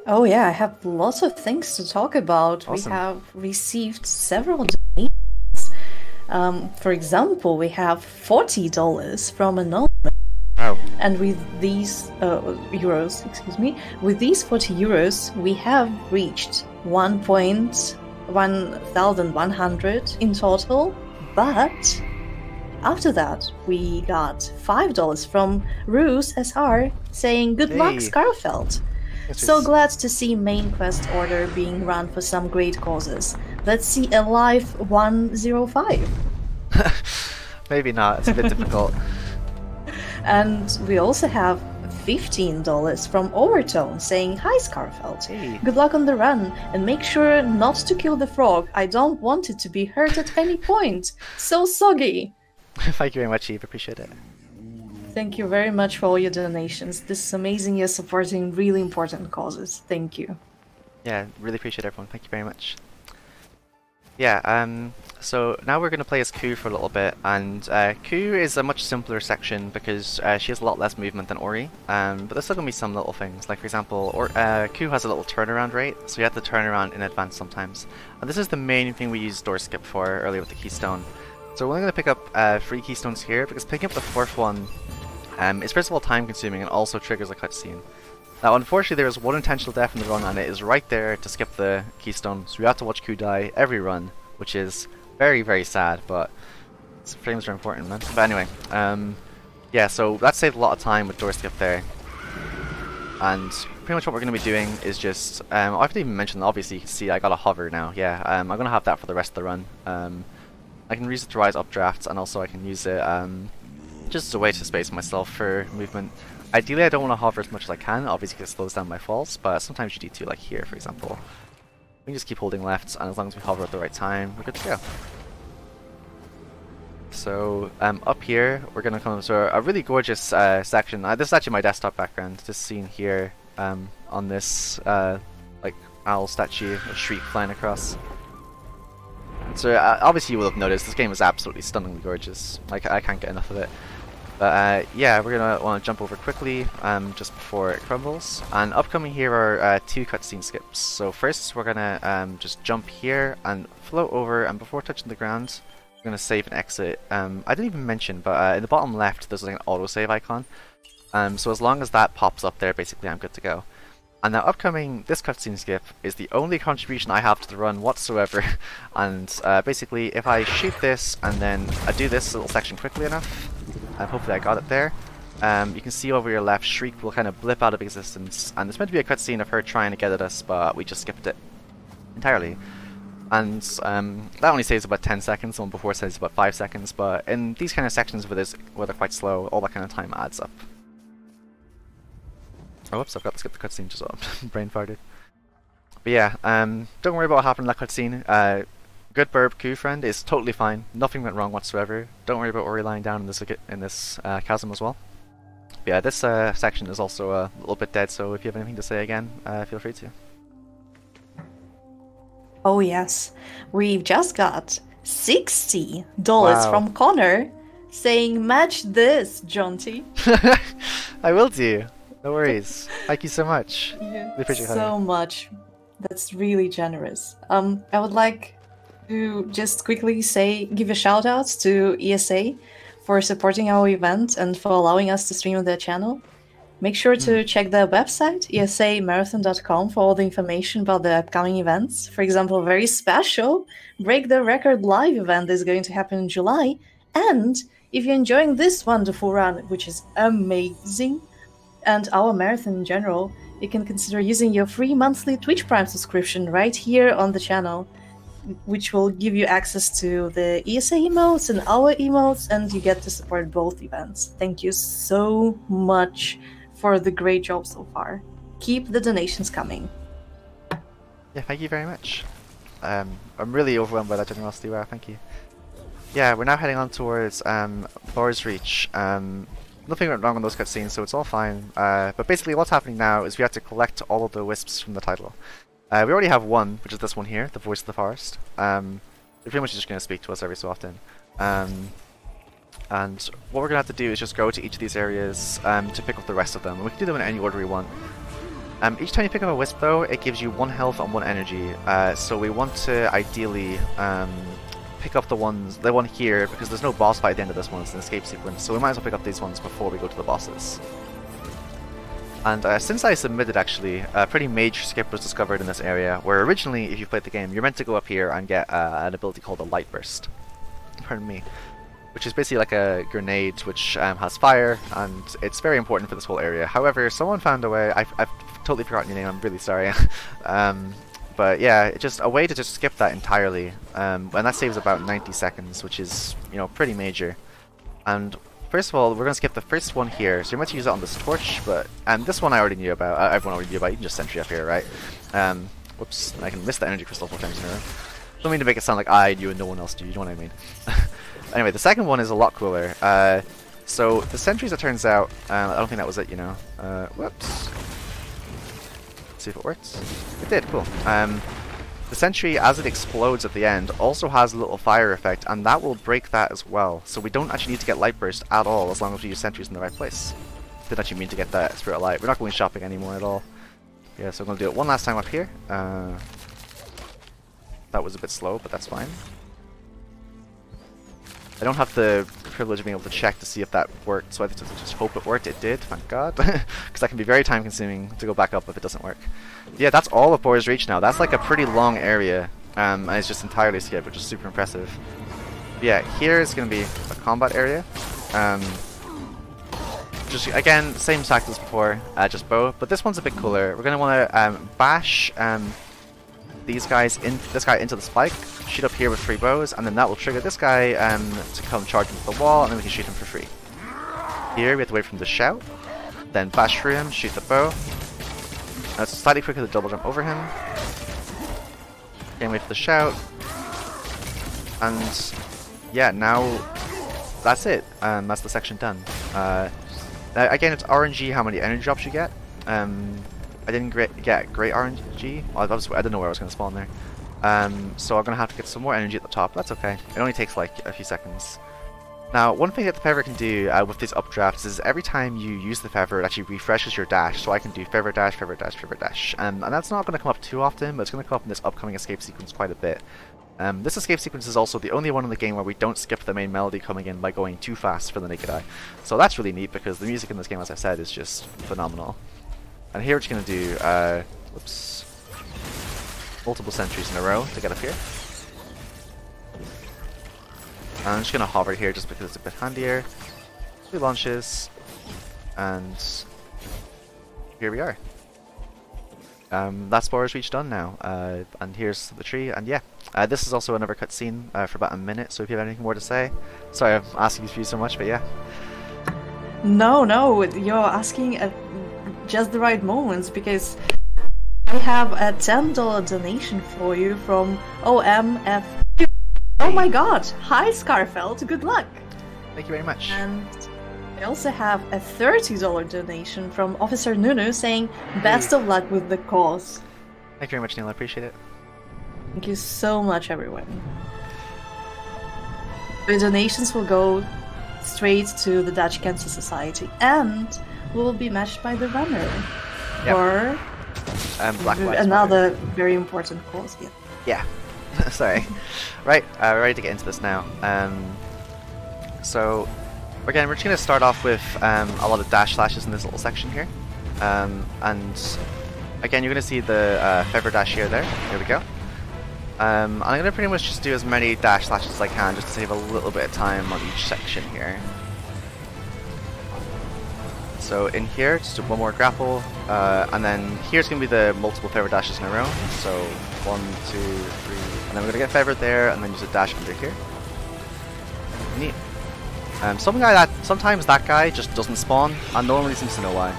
Oh yeah, I have lots of things to talk about. Awesome. We have received several donations. For example, we have $40 from Anonymous. Oh. And with these euros, excuse me, with these 40 euros, we have reached 1,100 in total. But after that, we got $5 from Ruse SR saying, "Good luck, Skarfelt." So glad to see main quest order being run for some great causes. Let's see a live 105. Maybe not, it's a bit difficult. And we also have $15 from Overtone saying, "Hi Skarfelt, hey. Good luck on the run, and make sure not to kill the frog. I don't want it to be hurt at any point. So soggy." Thank you very much, Eve, appreciate it. Thank you very much for all your donations. This is amazing. You're supporting really important causes. Thank you. Yeah, really appreciate everyone. Thank you very much. Yeah, so now we're going to play as Ku for a little bit, and Ku is a much simpler section because she has a lot less movement than Ori, but there's still going to be some little things, like for example, Ku has a little turnaround rate, so you have to turn around in advance sometimes. And this is the main thing we used door skip for earlier with the keystone. So we're only going to pick up 3 keystones here, because picking up the 4th one is first of all time consuming and also triggers a cutscene. Now unfortunately there is one intentional death in the run and it is right there to skip the keystone, so we have to watch Ku die every run, which is very very sad, but frames are important, man. But anyway, yeah, so that saved a lot of time with door skip there. And pretty much what we're going to be doing is just, I haven't even mentioned, obviously you can see I got a hover now, yeah, I'm going to have that for the rest of the run. I can use it to rise updrafts, and also I can use it just as a way to space myself for movement. Ideally I don't want to hover as much as I can, obviously because it slows down my falls, but sometimes you need to, like here for example. We can just keep holding left, and as long as we hover at the right time, we're good to go. So up here we're going to come to a really gorgeous section. This is actually my desktop background, this scene here on this like owl statue, a shriek flying across. So obviously you will have noticed this game is absolutely stunningly gorgeous. Like I can't get enough of it. But yeah, we're gonna want to jump over quickly just before it crumbles. And upcoming here are 2 cutscene skips. So first we're gonna just jump here and float over, and before touching the ground, we're gonna save and exit. I didn't even mention, but in the bottom left there's like an autosave icon. So as long as that pops up there, basically I'm good to go. And now upcoming, this cutscene skip is the only contribution I have to the run whatsoever. And basically if I shoot this and then I do this little section quickly enough, and hopefully I got it there, you can see over your left, Shriek will kind of blip out of existence, and there's meant to be a cutscene of her trying to get at us, but we just skipped it entirely. And that only saves about 10 seconds, the one before saves about 5 seconds, but in these kind of sections where they're quite slow, all that kind of time adds up. Oh, whoops, I've got to skip the cutscene just so brain farted. But yeah, don't worry about what happened in that cutscene. Good burb Ku friend is totally fine. Nothing went wrong whatsoever. Don't worry about Ori lying down in this chasm as well. But yeah, this section is also a little bit dead, so if you have anything to say again, feel free to. Oh yes, we've just got $60 from Connor saying match this, Jonty. I will do. No worries. Thank you so much. Yeah, we appreciate so much. That's really generous. I would like to just quickly give a shout out to ESA for supporting our event and for allowing us to stream on their channel. Make sure to check their website, esamarathon.com, for all the information about the upcoming events. For example, a very special Break the Record live event is going to happen in July. And if you're enjoying this wonderful run, which is amazing, and our marathon in general, you can consider using your free monthly Twitch Prime subscription right here on the channel, which will give you access to the ESA emotes and our emotes, and you get to support both events. Thank you so much for the great job so far. Keep the donations coming. Yeah, thank you very much. I'm really overwhelmed by that generosity, wow, thank you. Yeah, we're now heading on towards Thor's Reach. Nothing went wrong on those cutscenes, so it's all fine. But basically what's happening now is we have to collect all of the wisps from the title. We already have one, which is this one here, the Voice of the Forest. They're pretty much just going to speak to us every so often. And what we're going to have to do is just go to each of these areas to pick up the rest of them. And we can do them in any order we want. Each time you pick up a wisp though, it gives you 1 health and 1 energy. So we want to ideally pick up the one here, because there's no boss fight at the end of this one, it's an escape sequence, so we might as well pick up these ones before we go to the bosses. And since I submitted, actually, a pretty major skip was discovered in this area, where originally, if you played the game, you're meant to go up here and get an ability called a Light Burst. Pardon me. Which is basically like a grenade which has fire, and it's very important for this whole area. However, someone found a way, I've totally forgotten your name, I'm really sorry. But yeah, it's just a way to just skip that entirely, and that saves about 90 seconds, which is, you know, pretty major. And first of all, we're going to skip the first one here, so you're meant to use it on this torch, but this one I already knew about, everyone already knew about, you can just sentry up here, right? Whoops, I can miss the energy crystal 4 times in a row. Don't mean to make it sound like I knew and no one else knew, you know what I mean. Anyway, the second one is a lot cooler. So the sentries, it turns out, I don't think that was it, you know. Whoops. Let's see if it works. It did, cool. The sentry, as it explodes at the end, also has a little fire effect, and that will break that as well. So we don't actually need to get light burst at all, as long as we use sentries in the right place. Didn't actually mean to get that spirit of light. We're not going shopping anymore at all. Yeah, so I'm going to do it one last time up here. That was a bit slow, but that's fine. I don't have the privilege of being able to check to see if that worked, so I just hope it worked. It did, thank God. Because that can be very time consuming to go back up if it doesn't work. Yeah, that's all of Boar's Reach now. That's like a pretty long area, and it's just entirely skipped, which is super impressive. But yeah, here is going to be a combat area. Just again, same tactics as before, just bow, but this one's a bit cooler. We're going to want to bash this guy into the spike, shoot up here with 3 bows, and then that will trigger this guy to come charge into the wall, and then we can shoot him for free. Here we have to wait for him to shout, then bash through him, shoot the bow. Now it's slightly quicker to double jump over him. Again, wait for the shout, and yeah, now that's it. That's the section done. Again, it's RNG how many energy drops you get. I didn't get great RNG. I didn't know where I was going to spawn there. So I'm going to have to get some more energy at the top. That's okay. It only takes like a few seconds. Now, one thing that the feather can do with these updrafts is every time you use the feather, it actually refreshes your dash. So I can do feather dash, feather dash, feather dash. And that's not going to come up too often, but it's going to come up in this upcoming escape sequence quite a bit. This escape sequence is also the only one in the game where we don't skip the main melody coming in by going too fast for the naked eye. So that's really neat because the music in this game, as I said, is just phenomenal. And here we're just going to do, whoops, multiple sentries in a row to get up here. And I'm just going to hover here just because it's a bit handier. 2 launches, and here we are. That's Boar's Reach done now, and here's the tree, and yeah. This is also another cutscene for about a minute, so if you have anything more to say. Sorry I'm asking you so much, but yeah. No, you're asking at just the right moments, because I have a $10 donation for you from OMF. Oh my god! Hi Skarfelt, good luck! Thank you very much. And I also have a $30 donation from Officer Nunu saying, best of luck with the cause. Thank you very much, Neil, I appreciate it. Thank you so much, everyone. The donations will go straight to the Dutch Cancer Society and will be matched by the runner. Yep. Or Black Lives another Matter. very important cause. Yeah. Sorry. Right, we're ready to get into this now. So, again, we're just going to start off with a lot of dash slashes in this little section here. And again, you're going to see the feather dash here, there. Here we go. I'm going to pretty much just do as many dash slashes as I can just to save a little bit of time on each section here. So in here, just do one more grapple, and then here's going to be the multiple feather dashes in a row. So 1, 2, 3, and then we're going to get feathered there, and then use a dash under here. Neat. Something like that, sometimes that guy just doesn't spawn, and no one really seems to know why.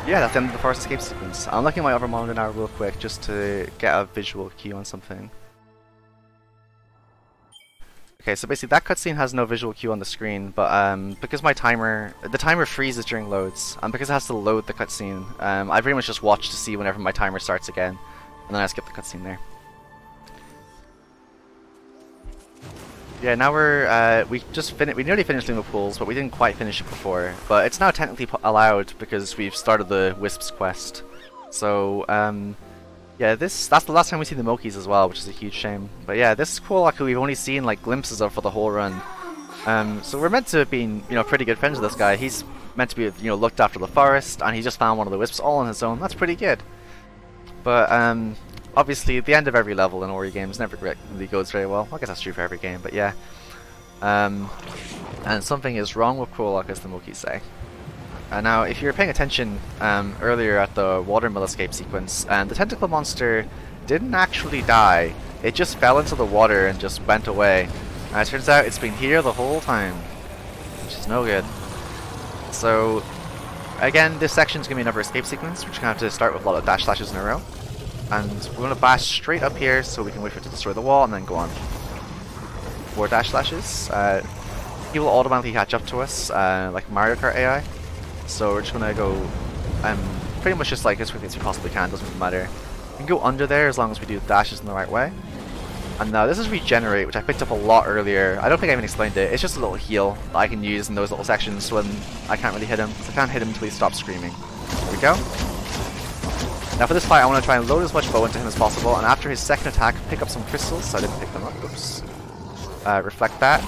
Yeah, that's the end of the first escape sequence. I'm looking at my other monitor now real quick just to get a visual cue on something. Okay, so basically that cutscene has no visual cue on the screen, but because the timer freezes during loads, and because it has to load the cutscene, I pretty much just watch to see whenever my timer starts again, and then I skip the cutscene there. Yeah, now we nearly finished doing the pools, but we didn't quite finish it before. But it's now technically allowed because we've started the Wisps quest. So yeah, that's the last time we see the Mokies as well, which is a huge shame. But yeah, this Quolok who we've only seen like glimpses of for the whole run. So we're meant to have been, pretty good friends with this guy. He's meant to be, looked after the forest, and he just found one of the Wisps all on his own. That's pretty good. But obviously, the end of every level in Ori games never really goes very well. I guess that's true for every game, but yeah. And something is wrong with Quolok, as the Mokies say. Now, if you were paying attention earlier at the watermill escape sequence, the tentacle monster didn't actually die. It just fell into the water and just went away. And it turns out it's been here the whole time, which is no good. So, again, this section's going to be another escape sequence. We're just going to have to start with a lot of dash slashes in a row. And we're going to bash straight up here so we can wait for it to destroy the wall and then go on. 4 dash slashes. he will automatically catch up to us, like Mario Kart AI. So we're just gonna go pretty much just like as quickly as we possibly can, doesn't really matter. We can go under there as long as we do the dashes in the right way. And now this is Regenerate, which I picked up a lot earlier. I don't think I even explained it. It's just a little heal that I can use in those little sections when I can't really hit him. So I can't hit him until he stops screaming. There we go. Now for this fight, I want to try and load as much bow into him as possible, and after his second attack, pick up some crystals. So I didn't pick them up. Oops. Reflect that.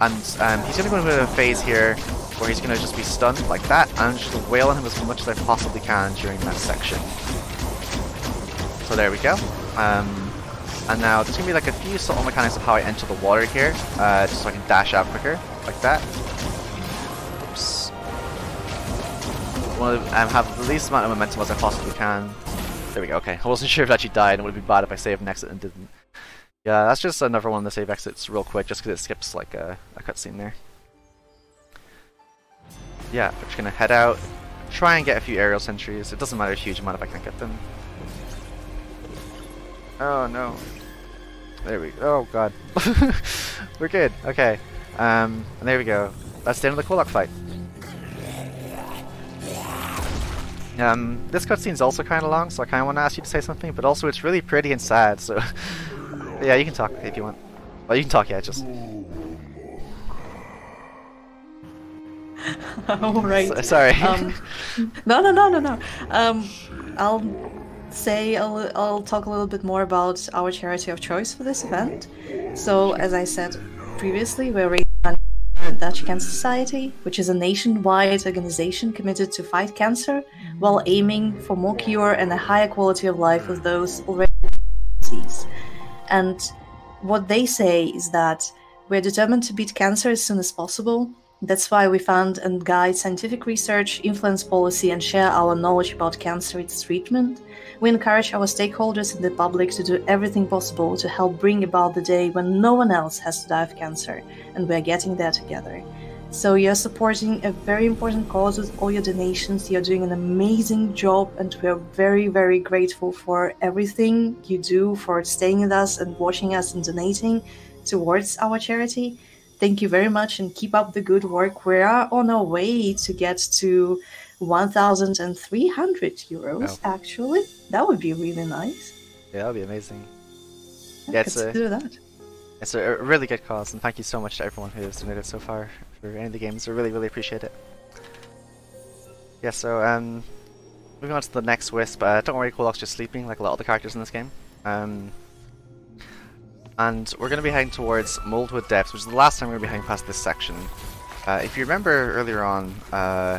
And he's going to go into a phase here where he's going to just be stunned like that, and I'm just going to wail on him as much as I possibly can during that section. So there we go. And now there's going to be like a few subtle mechanics of how I enter the water here, just so I can dash out quicker, like that. Oops. I want to have the least amount of momentum as I possibly can. There we go, okay. I wasn't sure if it actually died, and it would be bad if I saved an exit and didn't. Yeah, that's just another one of the save exits real quick, just because it skips like a cutscene there. Yeah, we're just going to head out, try and get a few aerial sentries. It doesn't matter a huge amount if I can't get them. Oh no. There we go. Oh god. We're good. Okay. And there we go. That's the end of the Kolak fight. This cutscene's also kind of long, so I kind of want to ask you to say something, but also it's really pretty and sad, so... yeah, you can talk if you want. Well, you can talk, yeah, just... Alright. Sorry. No. I'll talk a little bit more about our charity of choice for this event. So, as I said previously, we're raising money for the Dutch Cancer Society, which is a nationwide organization committed to fight cancer, while aiming for more cure and a higher quality of life of those already disease. And what they say is that we're determined to beat cancer as soon as possible. That's why we fund and guide scientific research, influence policy, and share our knowledge about cancer, its treatment. We encourage our stakeholders and the public to do everything possible to help bring about the day when no one else has to die of cancer, and we're getting there together. So you're supporting a very important cause with all your donations. You're doing an amazing job, and we're very, very grateful for everything you do, for staying with us and watching us and donating towards our charity. Thank you very much, and keep up the good work. We are on our way to get to 1,300 euros, actually. That would be really nice. Yeah, that would be amazing. Yeah, let's do that. It's a really good cause, and thank you so much to everyone who has donated so far for any of the games. I really, really appreciate it. Yeah, so moving on to the next Wisp. Don't worry, Kolak's just sleeping like a lot of the characters in this game. And we're going to be heading towards Moldwood Depths, which is the last time we're going to be heading past this section. If you remember earlier on,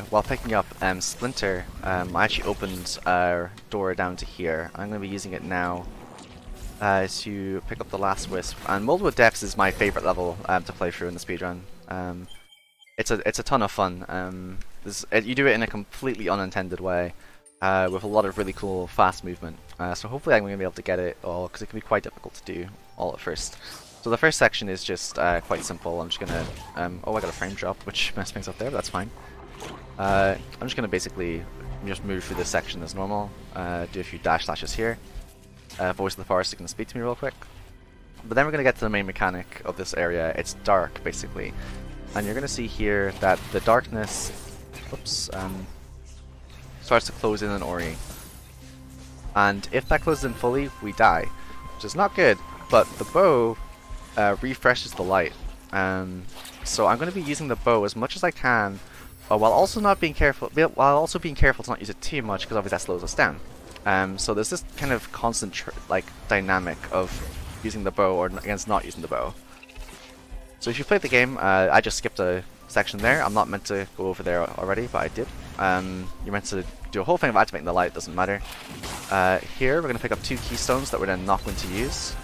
while picking up Splinter, I actually opened a door down to here. I'm going to be using it now to pick up the last Wisp. And Moldwood Depths is my favourite level to play through in the speedrun. It's a ton of fun. You do it in a completely unintended way, with a lot of really cool fast movement. So hopefully I'm going to be able to get it all, because it can be quite difficult to do all at first. So the first section is just quite simple. I'm just gonna oh, I got a frame drop, which messed things up there, but that's fine. I'm just gonna basically just move through this section as normal, do a few dash slashes here. Voice of the Forest is gonna speak to me real quick. But then we're gonna get to the main mechanic of this area. It's dark, basically. And you're gonna see here that the darkness starts to close in on Ori. And if that closes in fully, we die, which is not good. But the bow refreshes the light, so I'm going to be using the bow as much as I can, while also being careful to not use it too much, because obviously that slows us down. So there's this kind of constant dynamic of using the bow or against not using the bow. So if you played the game, I just skipped a section there. I'm not meant to go over there already, but I did. You're meant to do a whole thing of activating the light. Doesn't matter. Here we're going to pick up 2 keystones that we're then not going to use.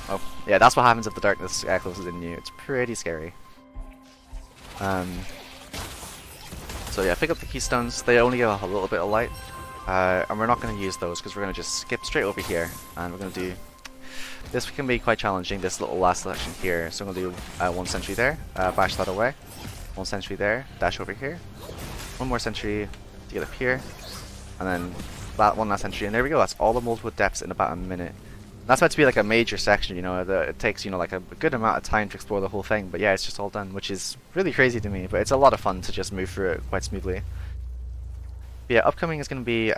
Oh, yeah, that's what happens if the darkness closes in you. It's pretty scary. So yeah, pick up the keystones. They only give a little bit of light. And we're not going to use those, because we're going to just skip straight over here. And we're going to do... This can be quite challenging, this little last section here. So I'm going to do 1 sentry there, bash that away. 1 sentry there, dash over here. 1 more sentry to get up here. And then one last sentry, and there we go. That's all the Moldwood Depths in about a minute. That's meant to be like a major section, you know, it takes, you know, like a good amount of time to explore the whole thing, but yeah, it's just all done, which is really crazy to me, but it's a lot of fun to just move through it quite smoothly. But yeah, upcoming is going to be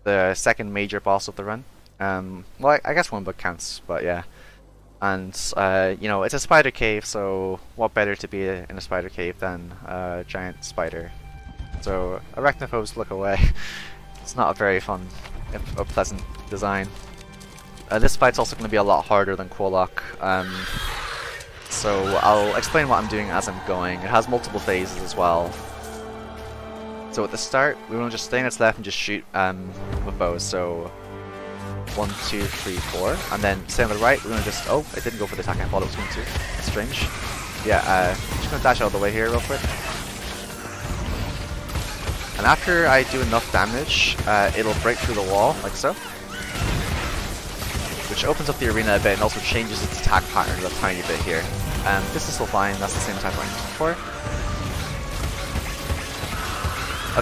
the second major boss of the run. Well, I guess one bug counts, but yeah. And, you know, it's a spider cave, so what better to be in a spider cave than a giant spider. So, arachnophobes, look away. It's not a very fun or pleasant design. This fight's also going to be a lot harder than Quolock, so I'll explain what I'm doing as I'm going. It has multiple phases as well. So at the start, we want to just stay on its left and just shoot with bows. So 1, 2, 3, 4, and then stay on the right. We're going to just it didn't go for the attack. I thought it was going to. That's strange. Yeah, just going to dash out of the way here real quick. And after I do enough damage, it'll break through the wall like so, which opens up the arena a bit and also changes its attack pattern a tiny bit here. This is still fine. That's the same attack I used before.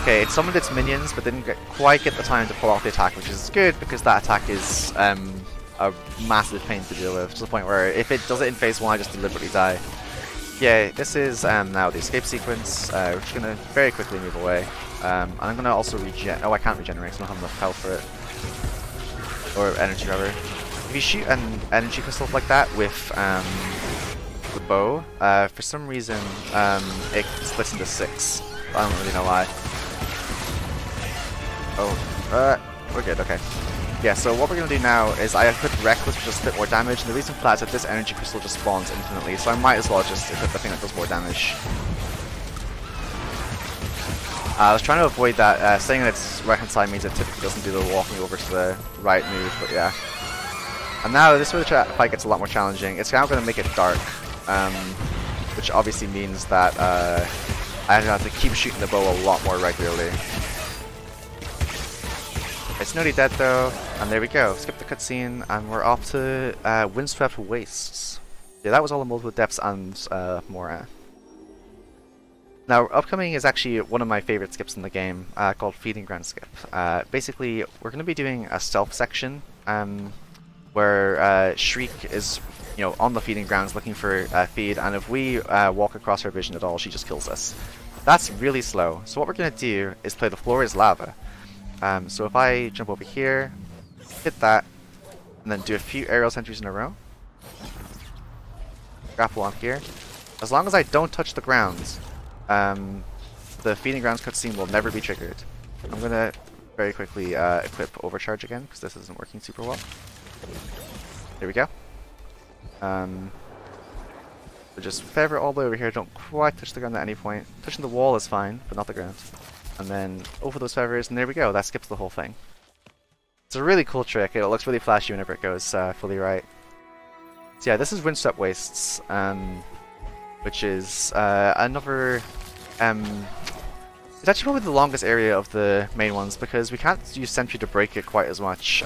Okay, it summoned its minions, but didn't quite get the time to pull off the attack, which is good because that attack is a massive pain to deal with, to the point where if it does it in phase 1, I just deliberately die. Yeah, this is now the escape sequence. We're just going to very quickly move away. And I'm going to also regen. Oh, I can't regenerate because I don't have enough health for it. Or energy, rather. If you shoot an energy crystal like that with the bow, for some reason it splits into 6. I don't really know why. Oh, we're good, okay. Yeah, so what we're going to do now is I equip Reckless, which does a bit more damage, and the reason for that is that this energy crystal just spawns infinitely, so I might as well just equip the thing that does more damage. I was trying to avoid that. Staying on its right hand side means it typically doesn't do the walking over to the right move, but yeah. And now this is where the fight gets a lot more challenging. It's now going to make it dark, which obviously means that I have to keep shooting the bow a lot more regularly. It's nearly dead though, and there we go. Skip the cutscene, and we're off to Windswept Wastes. Yeah, that was all in multiple depths and more. Now, upcoming is actually one of my favorite skips in the game, called Feeding Ground Skip. Basically, we're going to be doing a stealth section, where Shriek is, you know, on the feeding grounds looking for feed, and if we walk across her vision at all, she just kills us. That's really slow. So what we're going to do is play the floor is lava. So if I jump over here, hit that, and then do a few aerial sentries in a row, grapple on here. As long as I don't touch the ground, the feeding grounds cutscene will never be triggered. I'm going to very quickly equip Overcharge again, because this isn't working super well. There we go. So just feather all the way over here, don't quite touch the ground at any point. Touching the wall is fine, but not the ground. And then over those feathers, and there we go, that skips the whole thing. It's a really cool trick, it looks really flashy whenever it goes fully right. So yeah, this is Windswept Wastes, which is another... it's actually probably the longest area of the main ones, because we can't use Sentry to break it quite as much.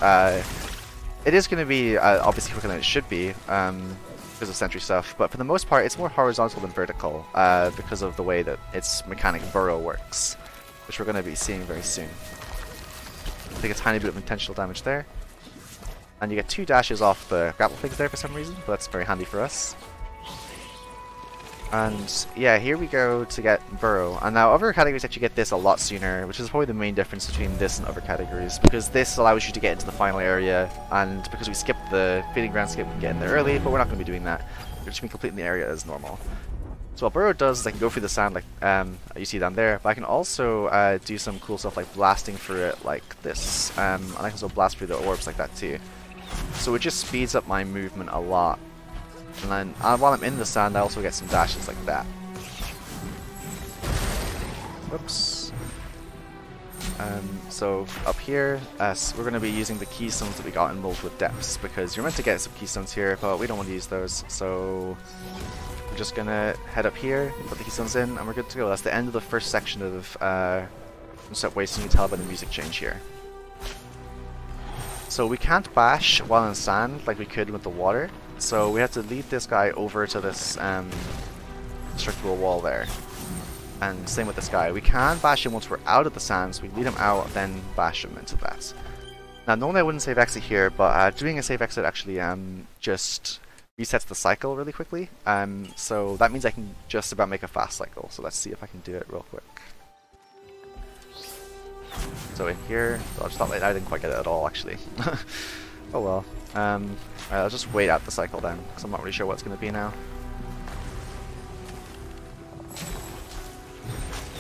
It is going to be obviously quicker than it should be, because of Sentry stuff, but for the most part it's more horizontal than vertical, because of the way that its mechanic burrow works, which we're going to be seeing very soon. Take a tiny bit of intentional damage there. And you get 2 dashes off the grapple things there for some reason, but that's very handy for us. And yeah, here we go to get Burrow. And now other categories actually get this a lot sooner, which is probably the main difference between this and other categories, because this allows you to get into the final area, and because we skipped the feeding ground skip, we can get in there early, but we're not going to be doing that. We're just going to be completing the area as normal. So what Burrow does is I can go through the sand like you see down there, but I can also do some cool stuff like blasting through it like this, and I can also blast through the orbs like that too. So it just speeds up my movement a lot. And then while I'm in the sand, I also get some dashes like that. Oops. So up here, we're going to be using the keystones that we got in multiple depths, because you're meant to get some keystones here, but we don't want to use those. So we're just going to head up here, put the keystones in, and we're good to go. That's the end of the first section of Windswept Wastes, and you can tell by the music change here. So we can't bash while in sand like we could with the water, so we have to lead this guy over to this destructible wall there. And same with this guy. We can bash him once we're out of the sand, so we lead him out, then bash him into that. Now, normally I wouldn't save exit here, but doing a save exit actually just resets the cycle really quickly. So that means I can just about make a fast cycle. So let's see if I can do it real quick. So in here, I just thought I didn't quite get it at all actually. Oh well. Alright, I'll just wait out the cycle then, because I'm not really sure what it's going to be now.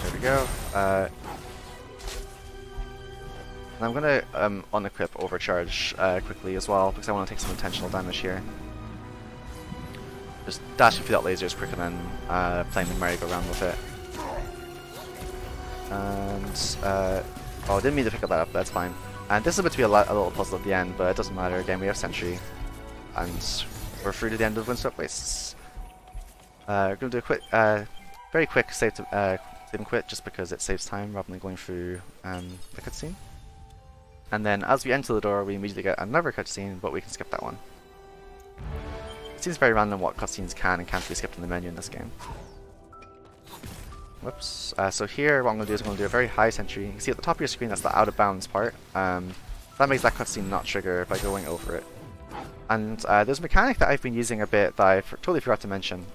There we go. And I'm going to unequip Overcharge quickly as well, because I want to take some intentional damage here. Just dashing through that laser is quicker than playing the merry-go-round with it. And, oh, I didn't mean to pick up that up, that's fine. And this is about to be a little puzzle at the end, but it doesn't matter. Again, we have Sentry, and we're through to the end of Windswept Wastes. We're going to do a quick, very quick save and quit, just because it saves time rather than going through the cutscene. And then as we enter the door, we immediately get another cutscene, but we can skip that one. It seems very random what cutscenes can and can't be skipped in the menu in this game. Whoops. So here, what I'm going to do is I'm going to do a very high sentry. You can see at the top of your screen, that's the out of bounds part. That makes that cutscene not trigger by going over it. And there's a mechanic that I've been using a bit that I totally forgot to mention,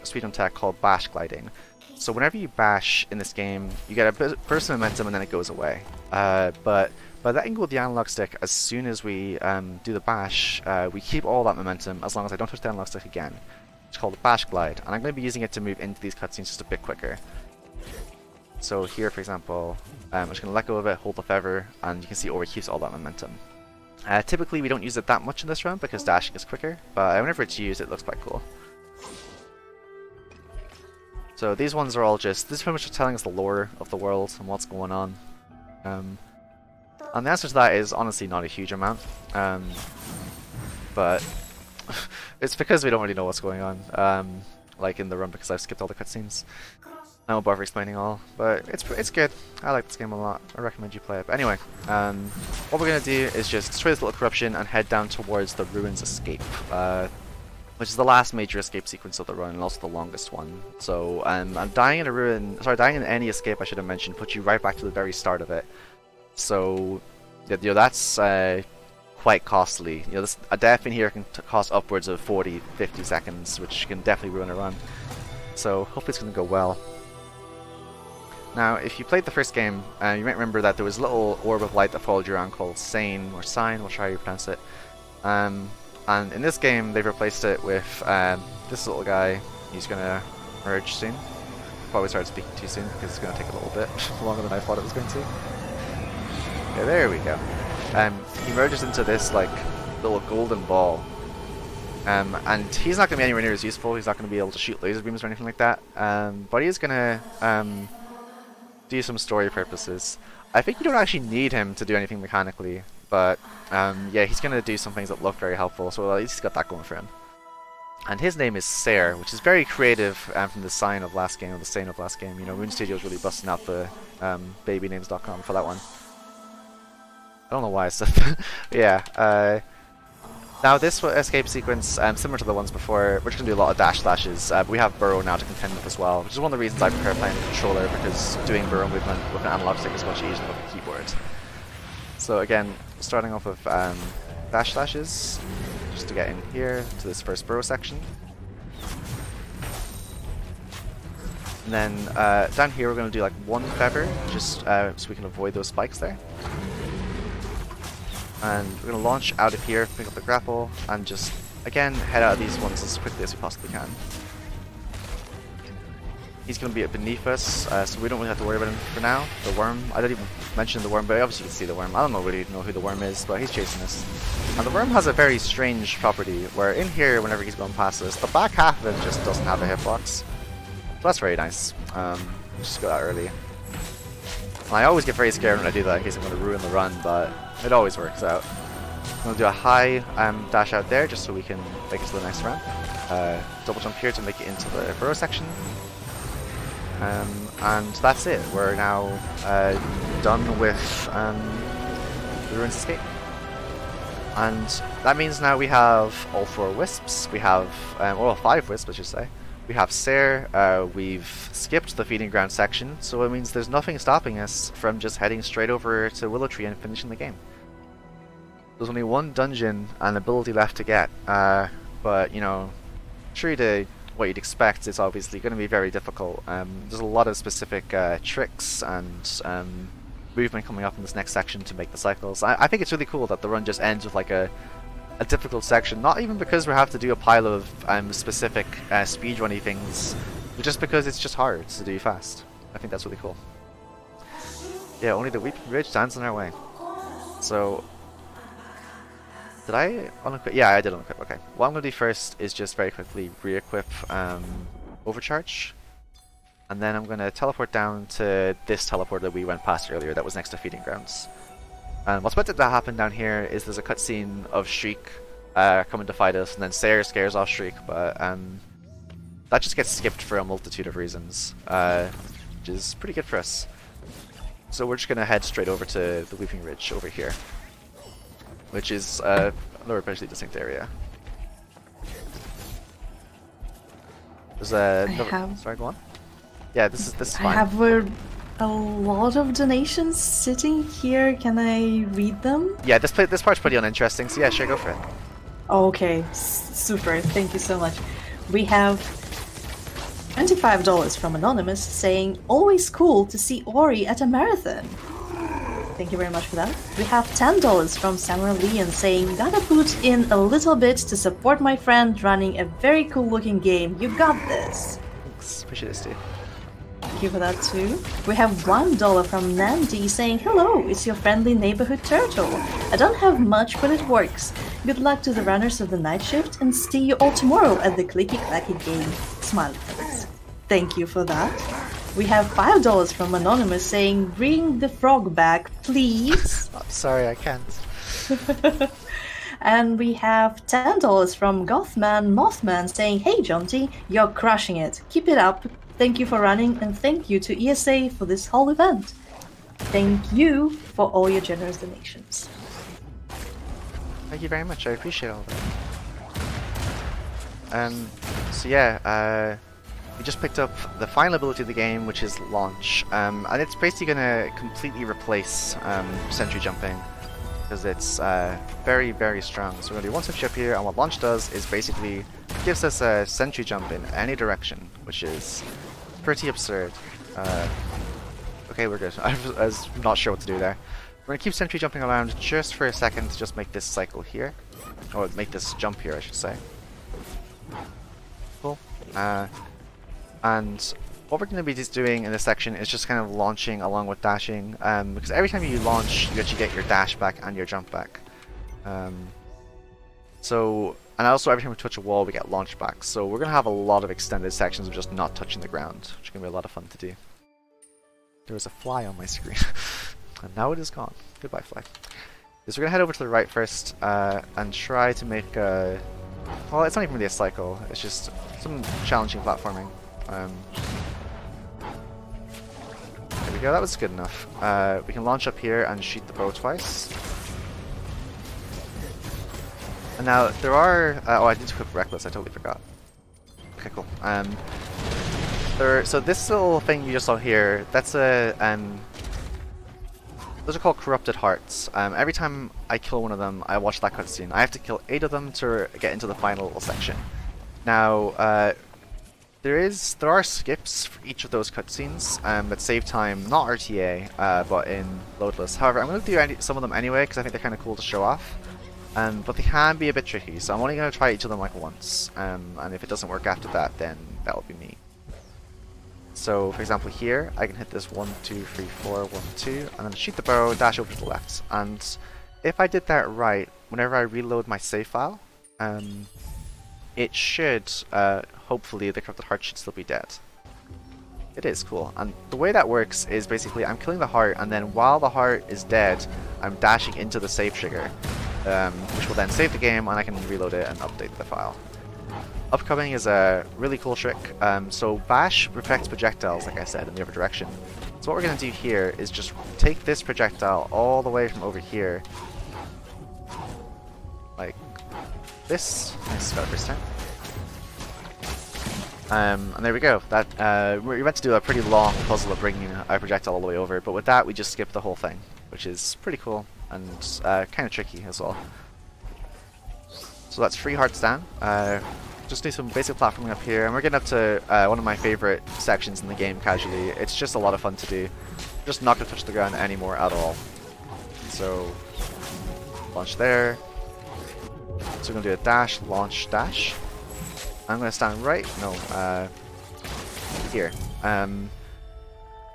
speed on tech, called bash gliding. So whenever you bash in this game, you get a burst of momentum and then it goes away. But by letting go of the analog stick as soon as we do the bash, we keep all that momentum as long as I don't touch the analog stick again. It's called the bash glide, and I'm going to be using it to move into these cutscenes just a bit quicker. So here, for example, I'm just going to let go of it, hold the feather, and you can see it keeps all that momentum. Typically we don't use it that much in this run because dashing is quicker, but whenever it's used it looks quite cool. So these ones are all just, this is pretty much telling us the lore of the world and what's going on. And the answer to that is honestly not a huge amount, but it's because we don't really know what's going on, like in the run, because I've skipped all the cutscenes. I won't bother explaining all, but it's good. I like this game a lot. I recommend you play it. But anyway, what we're going to do is just destroy this little corruption and head down towards the Ruins Escape, which is the last major escape sequence of the run and also the longest one. So dying in a ruin, sorry, dying in any escape, I should have mentioned, puts you right back to the very start of it. So you know, that's quite costly. You know, a death in here can cost upwards of 40-50 seconds, which can definitely ruin a run. So hopefully it's going to go well. Now, if you played the first game, you might remember that there was a little orb of light that followed you around called Sane, or Sign, which how you pronounce it. And in this game, they've replaced it with this little guy. He's going to merge soon. Probably started speaking too soon because it's going to take a little bit longer than I thought it was going to. Yeah, there we go. He merges into this like little golden ball. And he's not going to be anywhere near as useful. He's not going to be able to shoot laser beams or anything like that. But he is going to do some story purposes. I think you don't actually need him to do anything mechanically, but yeah, he's going to do some things that look very helpful, so at least he's got that going for him. And his name is Sair, which is very creative from the sign of last game, or the Sane of last game. You know, Moon Studio's really busting out the babynames.com for that one. I don't know why I said that. Yeah, now this escape sequence, similar to the ones before, we're just going to do a lot of dash slashes. But we have burrow now to contend with as well, which is one of the reasons I prefer playing the controller, because doing burrow movement with an analog stick is much easier than with a keyboard. So again, starting off with dash slashes, just to get in here to this first burrow section. And then down here we're going to do like one feather, just so we can avoid those spikes there. And we're going to launch out of here, pick up the grapple, and just, again, head out of these ones as quickly as we possibly can. He's going to be beneath us, so we don't really have to worry about him for now. The worm, I don't even mention the worm, but obviously you can see the worm. I don't really know who the worm is, but he's chasing us. And the worm has a very strange property, where in here, whenever he's going past us, the back half of him just doesn't have a hitbox. So that's very nice. Just go out early. And I always get very scared when I do that in case I'm going to ruin the run, but it always works out. I'm going to do a high dash out there just so we can make it to the next round. Double jump here to make it into the burrow section. And that's it. We're now done with the Ruins Escape. And that means now we have all 4 Wisps. We have, well, 5 Wisps I should say. We have Sair, we've skipped the feeding ground section, so it means there's nothing stopping us from just heading straight over to Willow Tree and finishing the game. There's only one dungeon and ability left to get, but you know, true to what you'd expect, it's obviously going to be very difficult. There's a lot of specific tricks and movement coming up in this next section to make the cycles. I think it's really cool that the run just ends with like a difficult section, not even because we have to do a pile of specific speedrunny things, but just because it's just hard to do fast. I think that's really cool. Yeah, only the Weeping Ridge stands in our way. So, did I unequip? Yeah, I did unequip. Okay. What I'm going to do first is just very quickly re-equip Overcharge. And then I'm going to teleport down to this teleport that we went past earlier that was next to Feeding Grounds. And what's about to happen down here is there's a cutscene of Shriek coming to fight us, and then Sayer scares off Shriek, but that just gets skipped for a multitude of reasons, which is pretty good for us. So we're just going to head straight over to the Weeping Ridge over here, which is another partially distinct area. There's sorry, go on. Yeah, this is fine. I have a lot of donations sitting here. Can I read them? Yeah, this part's pretty uninteresting, so yeah, sure, go for it. Okay, super. Thank you so much. We have $25 from Anonymous saying, always cool to see Ori at a marathon. Thank you very much for that. We have $10 from Samuel Leon saying, gotta put in a little bit to support my friend running a very cool looking game. You got this. Thanks. Appreciate it, Steve. Thank you for that too. We have $1 from Nandy saying, hello, it's your friendly neighborhood turtle. I don't have much, but it works. Good luck to the runners of the night shift and see you all tomorrow at the Clicky Clacky game. Smiley face. Thank you for that. We have $5 from Anonymous saying, bring the frog back, please. Oh, sorry, I can't. And we have $10 from Gothman Mothman saying, hey Jonty, you're crushing it. Keep it up. Thank you for running, and thank you to ESA for this whole event. Thank you for all your generous donations. Thank you very much, I appreciate all that. So yeah, we just picked up the final ability of the game, which is Launch, and it's basically going to completely replace Sentry Jumping, because it's very, very strong. So we're going to do one sentry up here, and what Launch does is basically gives us a Sentry Jump in any direction, which is pretty absurd. Okay, we're good. I was not sure what to do there. We're going to keep Sentry Jumping around just for a second to just make this cycle here, or make this jump here, I should say. Cool. And what we're going to be just doing in this section is just kind of launching along with dashing, because every time you launch, you actually get your dash back and your jump back. And also every time we touch a wall, we get launch back. So we're going to have a lot of extended sections of just not touching the ground, which is going to be a lot of fun to do. There was a fly on my screen, and now it is gone. Goodbye, fly. So we're going to head over to the right first, and try to make a... Well, it's not even really a cycle, it's just some challenging platforming. There we go, that was good enough. We can launch up here and shoot the bow twice. And now there are... oh, I did equip Reckless, I totally forgot. Okay, cool. So this little thing you just saw here, that's a... those are called Corrupted Hearts. Every time I kill one of them, I watch that cutscene. I have to kill 8 of them to get into the final little section. Now, there are skips for each of those cutscenes that save time, not RTA, but in loadless. However, I'm going to do some of them anyway because I think they're kind of cool to show off. But they can be a bit tricky, so I'm only going to try each of them like once. And if it doesn't work after that, then that'll be me. So, for example, here I can hit this 1, 2, 3, 4, 1, 2, and then shoot the bow, dash over to the left. And if I did that right, whenever I reload my save file, it should, hopefully, the Corrupted Heart should still be dead. It is, cool. And the way that works is basically I'm killing the heart, and then while the heart is dead, I'm dashing into the save trigger, which will then save the game, and I can reload it and update the file. Upcoming is a really cool trick. So Bash reflects projectiles, like I said, in the other direction. So what we're going to do here is just take this projectile all the way from over here, like this. Nice, got it first time. And there we go. That we meant to do a pretty long puzzle of bringing a projectile all the way over, but with that we just skipped the whole thing, which is pretty cool and kind of tricky as well. So that's 3 hearts down. Just do some basic platforming up here, and we're getting up to one of my favorite sections in the game casually. It's just a lot of fun to do. Just not gonna touch the ground anymore at all. So launch there. So we're gonna do a dash, launch, dash. I'm gonna stand right, no, here. And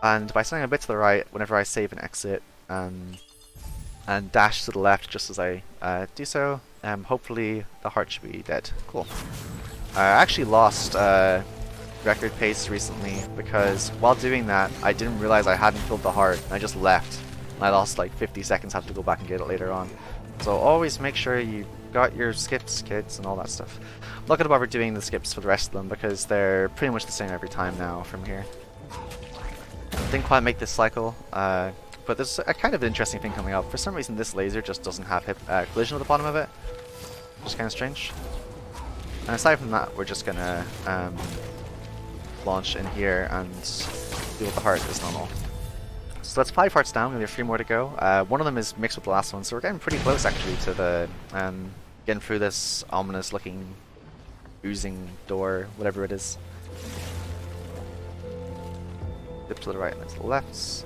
by standing a bit to the right, whenever I save and exit, and dash to the left just as I do so, hopefully the heart should be dead. Cool. I actually lost record pace recently because while doing that, I didn't realize I hadn't filled the heart, and I just left. And I lost like 50 seconds, have to go back and get it later on. So always make sure you got your skips, kids, and all that stuff. I'm not going to bother doing the skips for the rest of them because they're pretty much the same every time now from here. Didn't quite make this cycle, but there's a kind of interesting thing coming up. For some reason this laser just doesn't have collision at the bottom of it, which is kind of strange. And aside from that, we're just going to launch in here and deal with the heart as normal. So that's 5 hearts down, we have 3 more to go. One of them is mixed with the last one, so we're getting pretty close actually to the getting through this ominous looking oozing door, whatever it is. Dip to the right and to the left.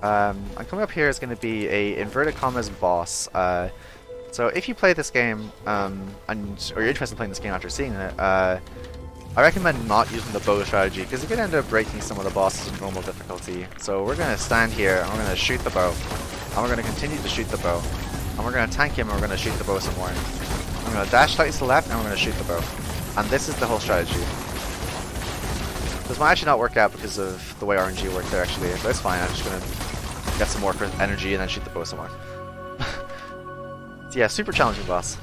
And coming up here is going to be a inverted commas boss. So if you play this game or you're interested in playing this game after seeing it, I recommend not using the bow strategy because you can end up breaking some of the bosses in normal difficulty. So we're going to stand here and we're going to shoot the bow, and we're going to continue to shoot the bow, and we're going to tank him and we're going to shoot the bow some more. I'm going to dash slightly to the left and we're going to shoot the bow. And this is the whole strategy. This might actually not work out because of the way RNG worked there actually, but it's fine. I'm just going to get some more energy and then shoot the bow some more. So yeah, super challenging boss.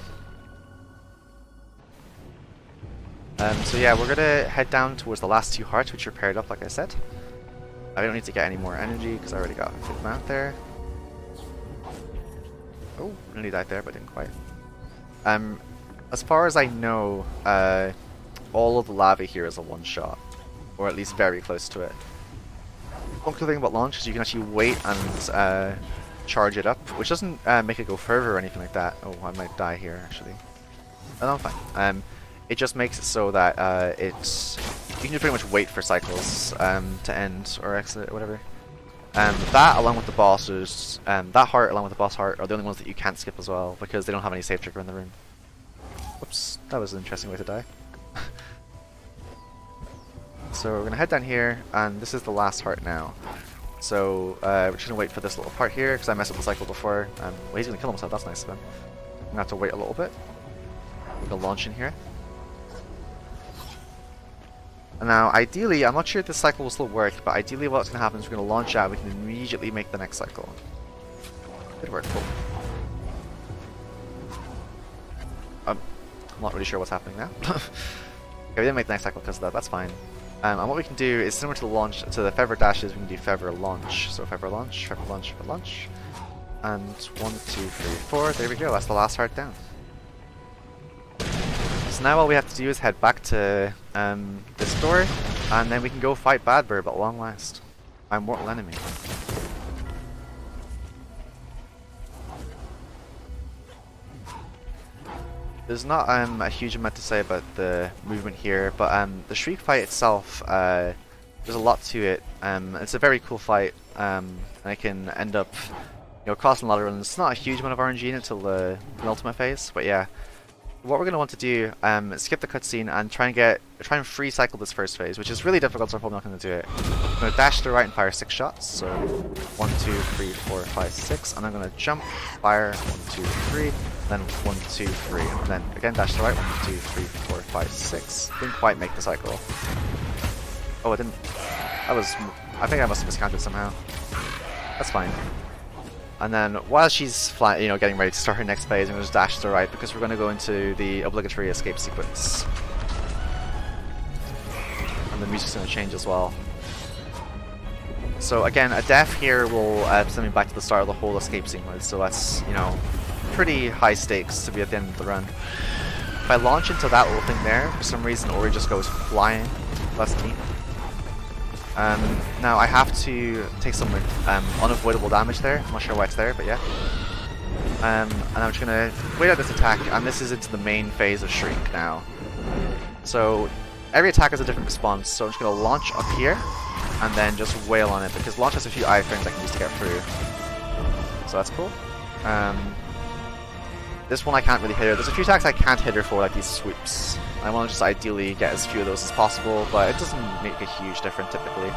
So yeah, we're gonna head down towards the last 2 hearts, which are paired up, like I said. I don't need to get any more energy because I already got a good amount there. Oh, nearly died there, but didn't quite. As far as I know, all of the lava here is a one-shot, or at least very close to it. One cool thing about launch is you can actually wait and charge it up, which doesn't make it go further or anything like that. Oh, I might die here actually. Oh, no, I'm fine. It just makes it so that you can just pretty much wait for cycles to end or exit or whatever. That along with the bosses, that heart along with the boss heart are the only ones that you can't skip as well because they don't have any save trigger in the room. Whoops, that was an interesting way to die. So we're gonna head down here, and this is the last heart now. So we're just gonna wait for this little part here because I messed up the cycle before. Well, he's gonna kill himself. That's nice of him. I'm gonna have to wait a little bit. We're gonna launch in here. And now, ideally, I'm not sure if this cycle will still work, but ideally what's going to happen is we're going to launch out, we can immediately make the next cycle. Could work, cool. I'm not really sure what's happening now. Okay, we didn't make the next cycle because of that, that's fine. And what we can do is similar to the launch, to the feather dashes, we can do feather launch. So feather launch, feather launch, feather launch. And 1, 2, 3, 4, there we go, that's the last heart down. So now all we have to do is head back to this door, and then we can go fight Bad Bird at long last. My mortal enemy. There's not a huge amount to say about the movement here, but the Shriek fight itself, there's a lot to it. It's a very cool fight, and it can end up, costing a lot of runs. It's not a huge amount of RNG in it until the penultimate phase, but yeah. What we're going to want to do is skip the cutscene and try and free cycle this first phase, which is really difficult, so I'm probably not going to do it. I'm going to dash to the right and fire 6 shots, so 1, 2, 3, 4, 5, 6, and I'm going to jump, fire 1, 2, 3, then 1, 2, 3, and then again dash to the right, 1, 2, 3, 4, 5, 6. Didn't quite make the cycle. Oh, I didn't. I think I must have miscounted somehow. That's fine. And then while she's getting ready to start her next phase, I'm going to just dash to the right because we're going to go into the obligatory escape sequence. And the music's going to change as well. So again, a death here will send me back to the start of the whole escape sequence, so that's, pretty high stakes to be at the end of the run. If I launch into that little thing there, for some reason Ori just goes flying. That's neat. Now I have to take some unavoidable damage there. I'm not sure why it's there, but yeah. And I'm just gonna wait out this attack, and this is into the main phase of Shriek now. So every attack has a different response, so I'm just gonna launch up here, and then just wail on it, because launch has a few iframes I can use to get through. So that's cool. This one I can't really hit her. There's a few attacks I can't hit her for, like these swoops. I want to just ideally get as few of those as possible, but it doesn't make a huge difference typically.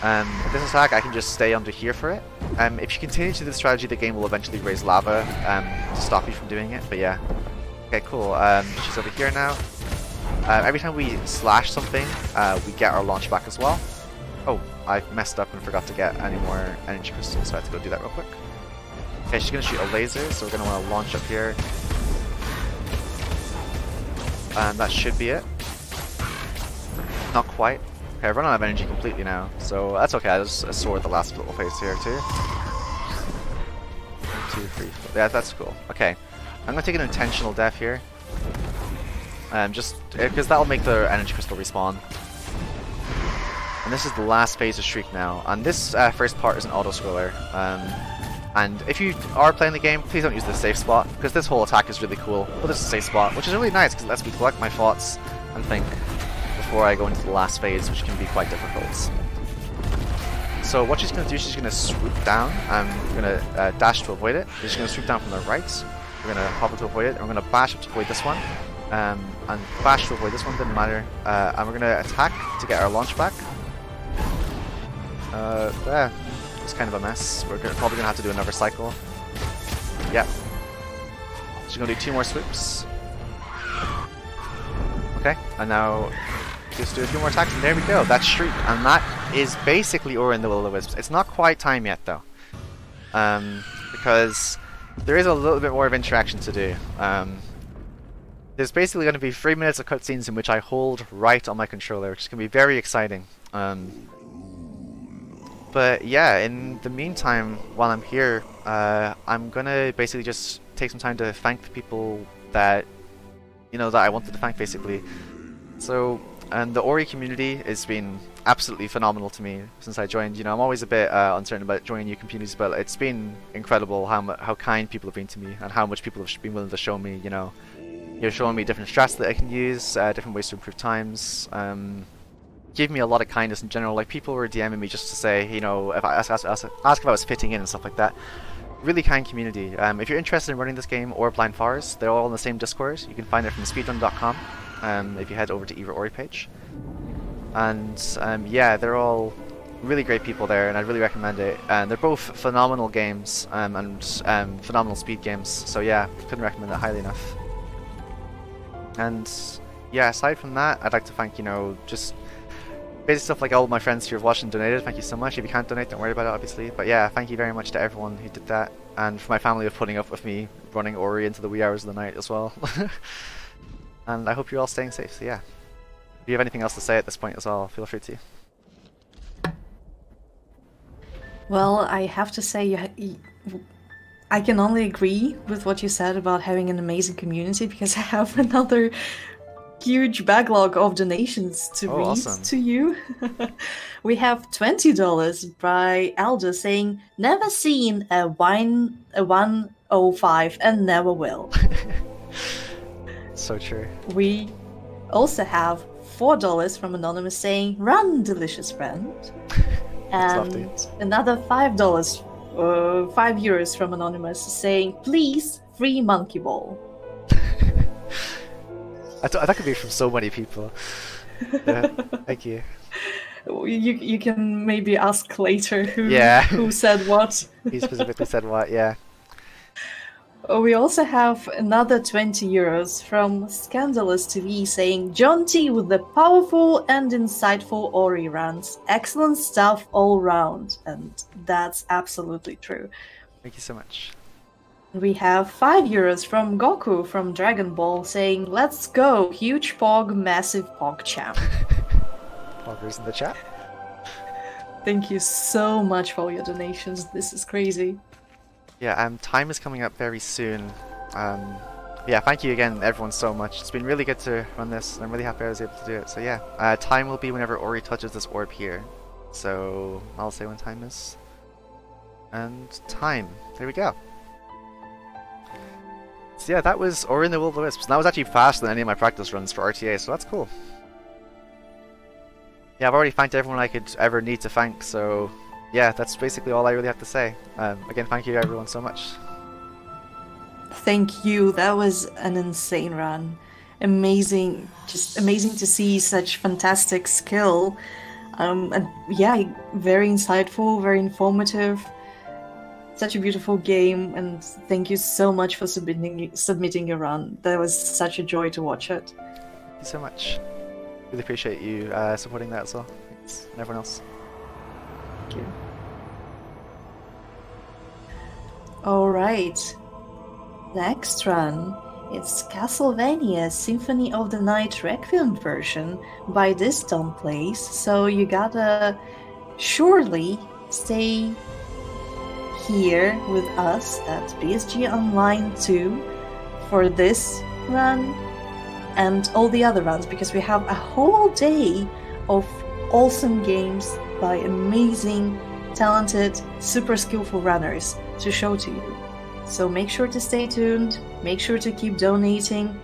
With this attack, I can just stay under here for it. If you continue to this strategy, the game will eventually raise lava to stop you from doing it, but yeah. Okay, cool. She's over here now. Every time we slash something, we get our launch back as well. Oh, I messed up and forgot to get any more energy crystals, so I have to go do that real quick. Okay, she's going to shoot a laser, so we're going to want to launch up here. And that should be it. Not quite. Okay, I've run out of energy completely now, so that's okay. I just sword the last little phase here too. 1, 2, 3, 4. Yeah, that's cool. Okay, I'm gonna take an intentional death here, just because that'll make the energy crystal respawn. And this is the last phase of Shriek now. And this first part is an auto scroller. And if you are playing the game, please don't use the safe spot, because this whole attack is really cool. But this is a safe spot, which is really nice because it lets me collect my thoughts and think before I go into the last phase, which can be quite difficult. So what she's going to do, she's going to swoop down. I'm going to dash to avoid it. She's going to swoop down from the right. We're going to hover to avoid it. And we're going to bash up to avoid this one. And bash to avoid this one, didn't matter. And we're going to attack to get our launch back. There. It's kind of a mess. We're probably going to have to do another cycle. Yep. She's going to do 2 more swoops. Okay, and now just do a few more attacks, and there we go. That's Shriek, and that is basically Ori and the Will-O-Wisps. It's not quite time yet, though, because there is a little bit more of interaction to do. There's basically going to be 3 minutes of cutscenes in which I hold right on my controller, which is going to be very exciting. But yeah, in the meantime, while I'm here, I'm gonna basically just take some time to thank the people that, you know, that I wanted to thank, basically. So, and the Ori community has been absolutely phenomenal to me since I joined. You know, I'm always a bit uncertain about joining new communities, but it's been incredible how kind people have been to me and how much people have been willing to show me, you know, you're showing me different strats that I can use, different ways to improve times. Give me a lot of kindness in general. Like, people were DMing me just to say, you know, if I ask if I was fitting in and stuff like that. Really kind community. If you're interested in running this game or Blind Forest, they're all in the same Discord. You can find it from speedrun.com if you head over to either Ori page. And yeah, they're all really great people there, and I'd really recommend it. And they're both phenomenal games and phenomenal speed games. So yeah, couldn't recommend it highly enough. And yeah, aside from that, I'd like to thank, you know, just basic stuff like all of my friends who have watched and donated. Thank you so much. If you can't donate, don't worry about it, obviously. But yeah, thank you very much to everyone who did that, and for my family of putting up with me running Ori into the wee hours of the night as well. And I hope you're all staying safe. So yeah, if you have anything else to say at this point as well, feel free to. Well, I have to say, I can only agree with what you said about having an amazing community, because I have another huge backlog of donations to read awesome. To you. We have $20 by Alda saying, "Never seen a 105 and never will." So true. We also have $4 from Anonymous saying, "Run, delicious friend." And another $5, €5 from Anonymous saying, "Please, free Monkey Ball." That could be from so many people. Yeah, thank you. You can maybe ask later who said what. He specifically said what, yeah. We also have another €20 from Scandalous TV saying, "John T with the powerful and insightful Ori rants. Excellent stuff all round." And that's absolutely true. Thank you so much. We have €5 from Goku from Dragon Ball saying, "Let's go, huge Pog, massive Pog champ." Poggers in the chat. Thank you so much for your donations. This is crazy. Yeah, time is coming up very soon. Yeah, thank you again, everyone, so much. It's been really good to run this, and I'm really happy I was able to do it. So yeah, time will be whenever Ori touches this orb here. So I'll say when time is. And time. There we go. So yeah, that was Ori and the Will of the Wisps. And that was actually faster than any of my practice runs for RTA, so that's cool. Yeah, I've already thanked everyone I could ever need to thank, so yeah, that's basically all I really have to say. Again, thank you everyone so much. Thank you. That was an insane run. Amazing. Just amazing to see such fantastic skill. And yeah, very insightful, very informative. Such a beautiful game, and thank you so much for submitting your run. That was such a joy to watch it. Thank you so much. Really appreciate you supporting that as well. Thanks, and everyone else. Thank you. Alright. Next run. It's Castlevania Symphony of the Night Requiem version by this Tom Place. So you gotta surely stay here with us at BSG Online 2 for this run and all the other runs, because we have a whole day of awesome games by amazing, talented, super skillful runners to show to you. So make sure to stay tuned, make sure to keep donating.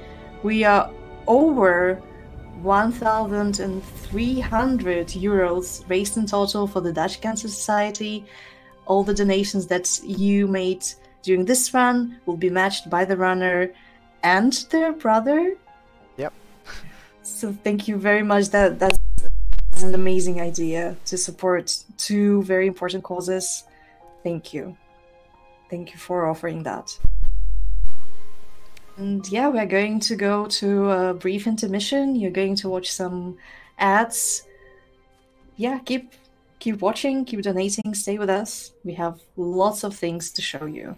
We are over 1,300 euros raised in total for the Dutch Cancer Society. All the donations that you made during this run will be matched by the runner and their brother. Yep. So thank you very much. That's an amazing idea to support two very important causes. Thank you. Thank you for offering that. And yeah, we're going to go to a brief intermission. You're going to watch some ads. Yeah, keep watching, keep donating, stay with us. We have lots of things to show you.